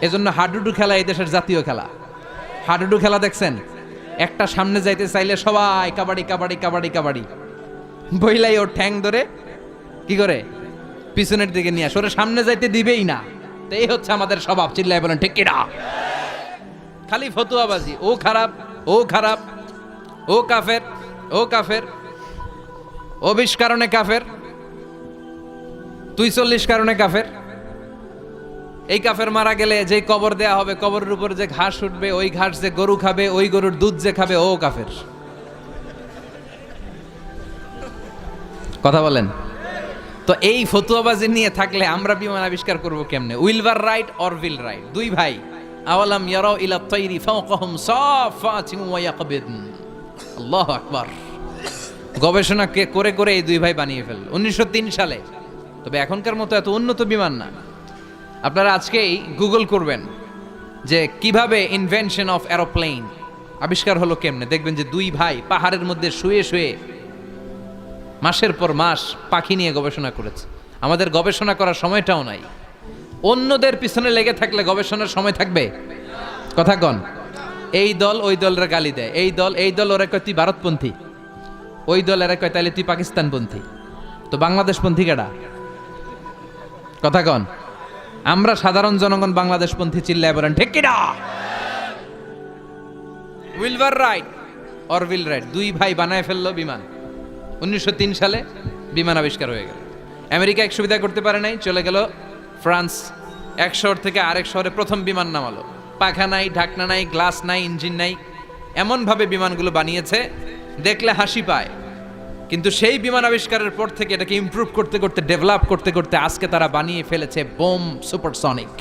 এজন্য হাডুডু খেলা এই দেশের জাতীয় খেলা। হাডুডু খেলা দেখছেন? একটা সামনে যাইতে চাইলে সবাই কাবাডি কাবাডি কাবাডি কাবাডি বইলাই, ওর ঠ্যাং ধরে কি করে পিছনের দিকে নিয়ে আসে, ওরা সামনে যাইতে দিবেই না। তো এই হচ্ছে আমাদের স্বভাব। চিল্লাই বলেন ঠিক কিনা? খালি ফতুয়াবাজি, ও খারাপ, ও খারাপ, ও কাফের, ও কাফের, ও 20 কারণে কাফের, তুই 40 কারণে কাফের। এই কাফের মারা গেলে যে কবর দেয়া হবে, কবরের উপর যে ঘাস উঠবে, ওই ঘাস যে গরু খাবে, ওই গরুর দুধ যে খাবে, ও কাফের। কথা বলেন। তো এই ফতুয়াবাজি নিয়ে থাকলে আমরা বিমান আবিষ্কার করব কেমনে? Wilbur right or will write, দুই ভাই। আওয়ালাম ইয়ারাউ ইলাত তায়রি ফাওকাহুম সাফাতিন ওয়া ইয়াকবিদন। আল্লাহু আকবার। গবেষণা করে করে এই দুই ভাই বানিয়ে ফেলল 1903 সালে। তবে এখনকার মতো এত উন্নত বিমান না। আপনারা আজকেই গুগল করবেন যে কিভাবে ইনভেনশন অফ এরোপ্লেন আবিষ্কার হলো কেমনে, দেখবেন যে দুই ভাই পাহাড়ের মধ্যে শুয়ে শুয়ে মাসের পর মাস পাখি নিয়ে গবেষণা করেছে। আমাদের গবেষণা করার সময়টাও নাই। অন্যদের পিছনে লেগে থাকলে গবেষণার সময় থাকবে? কথা কন। এই দল ওই দলের গালি দেয়, এই দল ওরা কয় তুই ভারতপন্থী, ওই দল এরা কয় তাহলে তুই পাকিস্তানপন্থী। তো বাংলাদেশপন্থী কেডা? কথা কন। আমরা সাধারণ জনগণ বাংলাদেশপন্থী। চিল্লায় বলেন ঠিক কিনা? Wilbur right or will write, দুই ভাই বানায় ফেললো বিমান। 1903 সালে বিমান আবিষ্কার হয়ে গেল। আমেরিকা এক সুবিধা করতে পারে নাই, চলে গেল ফ্রান্স। এক শহর থেকে আরেক শহরে প্রথম বিমান নামালো। পাখা নাই, ঢাকনা নাই, গ্লাস নাই, ইঞ্জিন নাই, এমনভাবে বিমানগুলো বানিয়েছে দেখলে হাসি পায়। কিন্তু সেই বিমান আবিষ্কারের পর থেকে এটাকে ইমপ্রুভ করতে করতে, ডেভেলপ করতে করতে আজকে তারা বানিয়ে ফেলেছে বোম সুপারসনিক।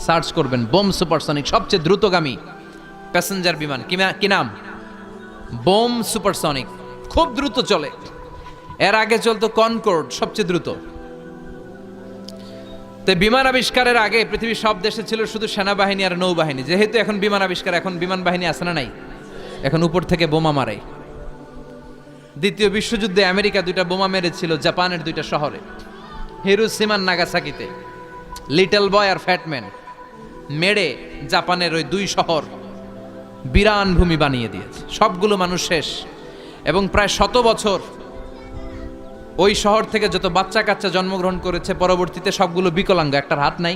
সার্চ করবেন বোম সুপারসনিক, সবচেয়ে দ্রুতগামী প্যাসেঞ্জার বিমান। কি নাম? Bomb supersonic. খুব দ্রুত চলে। এর আগে চলতো কনকর্ড, সবচেয়ে দ্রুত। তো বিমান আবিষ্কারের আগে পৃথিবীর সব দেশে ছিল শুধু সেনাবাহিনী আর নৌবাহিনী। যেহেতু এখন বিমান আবিষ্কার, এখন বিমান বাহিনী আছে না নাই? এখন উপর থেকে বোমা মারে। দ্বিতীয় বিশ্বযুদ্ধে আমেরিকা 2টা বোমা মেরেছিল জাপানের 2টা শহরে, হিরোশিমা নাগাসাকিতে। লিটল বয় আর ফ্যাটম্যান মেরে জাপানের ওই 2 শহর বিরান ভূমি বানিয়ে দিয়েছে। সবগুলো মানুষ শেষ। এবং প্রায় 100 বছর ওই শহর থেকে যত বাচ্চা কাচ্চা জন্মগ্রহণ করেছে পরবর্তীতে সবগুলো বিকলাঙ্গ। একটার হাত নাই,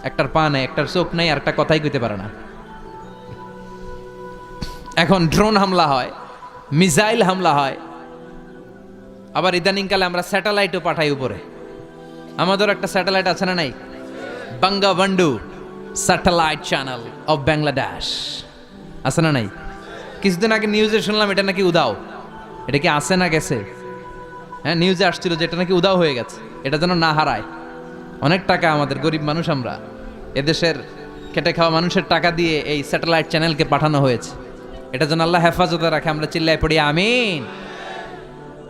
একটার পা নাই, একটার চোখ নাই, আর একটা কথাই কইতে পারে না। এখন ড্রোন হামলা হয়, মিসাইল হামলা হয়, আবার ইদানিংকালে আমরা স্যাটেলাইটও পাঠাই উপরে। আমাদের একটা স্যাটেলাইট আছে না নাই? Bangabandhu satellite channel of Bangladesh আছে না নাই? কিছুদিন আগে নিউজে শুনলাম এটা নাকি উদাও। এটা কি আছে না গেছে? হ্যাঁ, নিউজে আসছিল যে এটা নাকি উদাও হয়ে গেছে। এটা যেন না হারায়। অনেক টাকা, আমাদের গরিব মানুষ আমরা, এদেশের খেটে খাওয়া মানুষের টাকা দিয়ে এই স্যাটেলাইট চ্যানেলকে পাঠানো হয়েছে। এটা যেন আল্লাহ হেফাজতে রাখে। আমরা চিল্লায় পড়ি আমিন।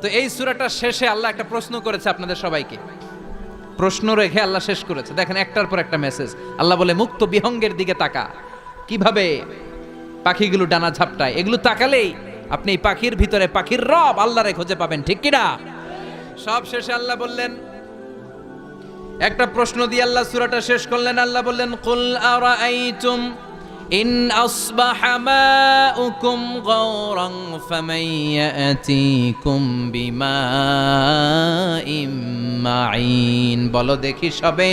তো এই সূরাটার শেষে আল্লাহ একটা প্রশ্ন করেছে আপনাদের সবাইকে। প্রশ্ন রেখে আল্লাহ শেষ করেছে। দেখেন, একটার পর একটা মেসেজ। আল্লাহ বলে মুক্ত বিহঙ্গের দিকে তাকা। কিভাবে পাখিগুলো ডানা ঝাপটায়, এগুলো তাকালেই আপনি এই পাখির ভিতরে পাখির রব আল্লাহরে খুঁজে পাবেন, ঠিক কিনা? সব শেষে আল্লাহ বললেন, একটা প্রশ্ন দিয়ে আল্লাহ সূরাটা শেষ করলেন। আল্লাহ বললেন, কুল আরাআইতুম ইন আসবাহা মাউকুম গাওরান ফামান ইয়াতিকুম বিমাইম মাইন। বলো দেখি সবে,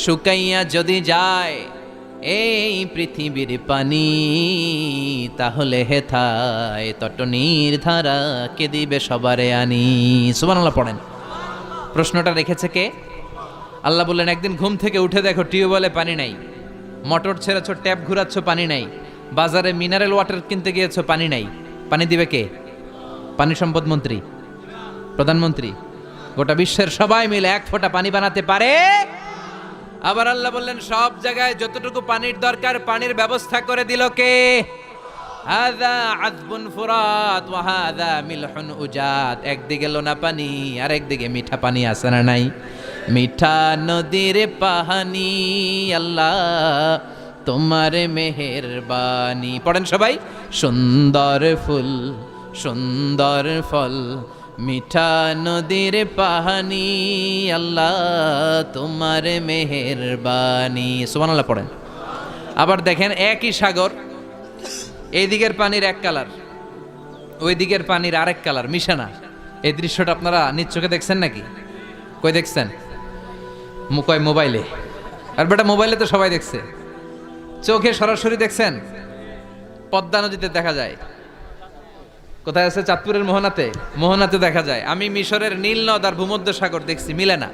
শুকাইয়া যদি যায় এই পৃথিবীর পানি, তাহলে হেথায় তটনির ধারা কে দিবে সবারে আনি। সুবহানাল্লাহ পড়েন। প্রশ্নটা রেখেছে কে? আল্লাহ বললেন, একদিন ঘুম থেকে উঠে দেখো টিউবওয়েলে পানি নাই, মোটর ছেড়েছো, ট্যাপ ঘুরাচ্ছ, পানি নাই, বাজারে মিনারেল ওয়াটার কিনতে গিয়েছো, পানি নাই। পানি দিবে কে? পানি সম্পদ মন্ত্রী, প্রধানমন্ত্রী, গোটা বিশ্বের সবাই মিলে 1 ফোঁটা পানি বানাতে পারে? আবার আল্লাহ বললেন, সব জায়গায় যতটুকু পানির দরকার পানির ব্যবস্থা করে দিল কে? হাযা আযবুন ফুরাত ওয়া হাযা মিলহুন উজাত। একদিকে লোনা পানি আর একদিকে মিঠা পানি, আছে না নাই? মিঠা নদীর পানি আল্লাহ তোমার মেহেরবানি। পড়েন সবাই, সুন্দর ফুল সুন্দর ফল, মিঠা নদীর পানি আল্লাহ তোমার মেহেরবানি। সুবহানাল্লাহ পড়েন। আবার দেখেন, একই সাগর, এই দিকের পানির এক কালার, ওই দিকের পানির আরেক কালার, মিশানা। এই দৃশ্যটা আপনারা নিজ চোখে দেখছেন নাকি? কই দেখছেন? কয় মোবাইলে? আর বেটা মোবাইলে তো সবাই দেখছে, চোখে সরাসরি দেখছেন? পদ্মা নদীতে দেখা যায়। কোথায় আছে? চাঁদপুরের মোহনাতে। মোহনাতে দেখা যায়। আমি মিশরের নীল নদ আর ভূমধ্য সাগর দেখছি, মিলে না।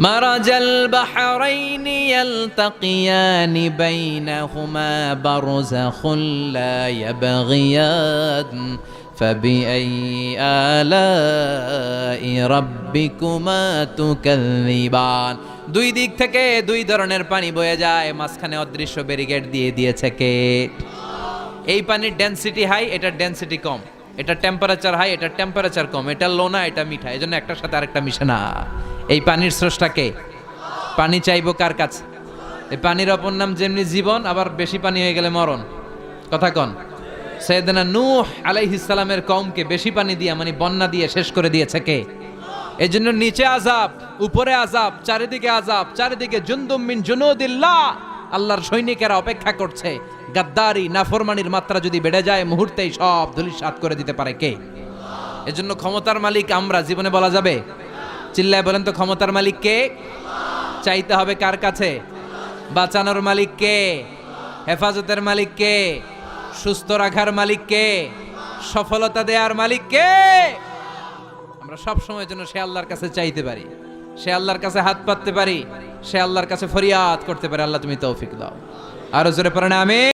মারাজাল বাহরাইনি ইয়ালতাকিয়ানি বাইনাহুমা বারযাখুন লা ইয়াবগিয়ান ফাবিআই আলাই রাব্বিকুমা তুকাযযিবান। 2 দিক থেকে 2 ধরনের পানি বয়ে যায়, মাঝখানে অদৃশ্য ব্যারিকেড দিয়ে দিয়েছে কে? এই পানির ডেনসিটি হাই, এটার ডেনসিটি কম, এটা টেম্পারেচার হাই, এটা টেম্পারেচার কম, এটা লোনা, এটা মিঠা, এজন্য একটার সাথে আরেকটা মিশে না। এই পানির স্রষ্টা কে? পানি চাইবো কার কাছে? এই পানির অপর নাম যেমনি জীবন, আবার বেশি পানি হয়ে গেলে মরণ। কথা কন। সাইয়েদনা নূহ আলাইহিস সালামের কওমকে বেশি পানি দিয়ে, মানে বন্যা দিয়ে শেষ করে দিয়েছে কে? এজন্য নিচে আযাব, উপরে আযাব, চারিদিকে আযাব, চারিদিকে জুনদুম মিন জুনুদিল্লাহ, আল্লাহর সৈনিকেরা অপেক্ষা করছে। গাদ্দারি নাফরমানির মাত্রা যদি বেড়ে যায়, মুহূর্তেই সব ধূলিসাৎ করে দিতে পারে কে? এজন্য ক্ষমতার মালিক আমরা, জীবনে বলা যাবে? চিল্লায় বলেন তো, ক্ষমতার মালিক কে? চাইতে হবে কার কাছে? বাঁচানোর মালিক কে? হেফাজতের মালিক কে? সুস্থ রাখার মালিক কে? সফলতা দেওয়ার মালিক কে? আমরা সব সময়ের জন্য সে আল্লাহর কাছে চাইতে পারি, সে আল্লাহর কাছে হাত পাততে পারি, সে আল্লাহর কাছে ফরিয়াদ করতে পারি। আল্লাহ তুমি তৌফিক দাও। আরো জোরে পড়েন আমিন।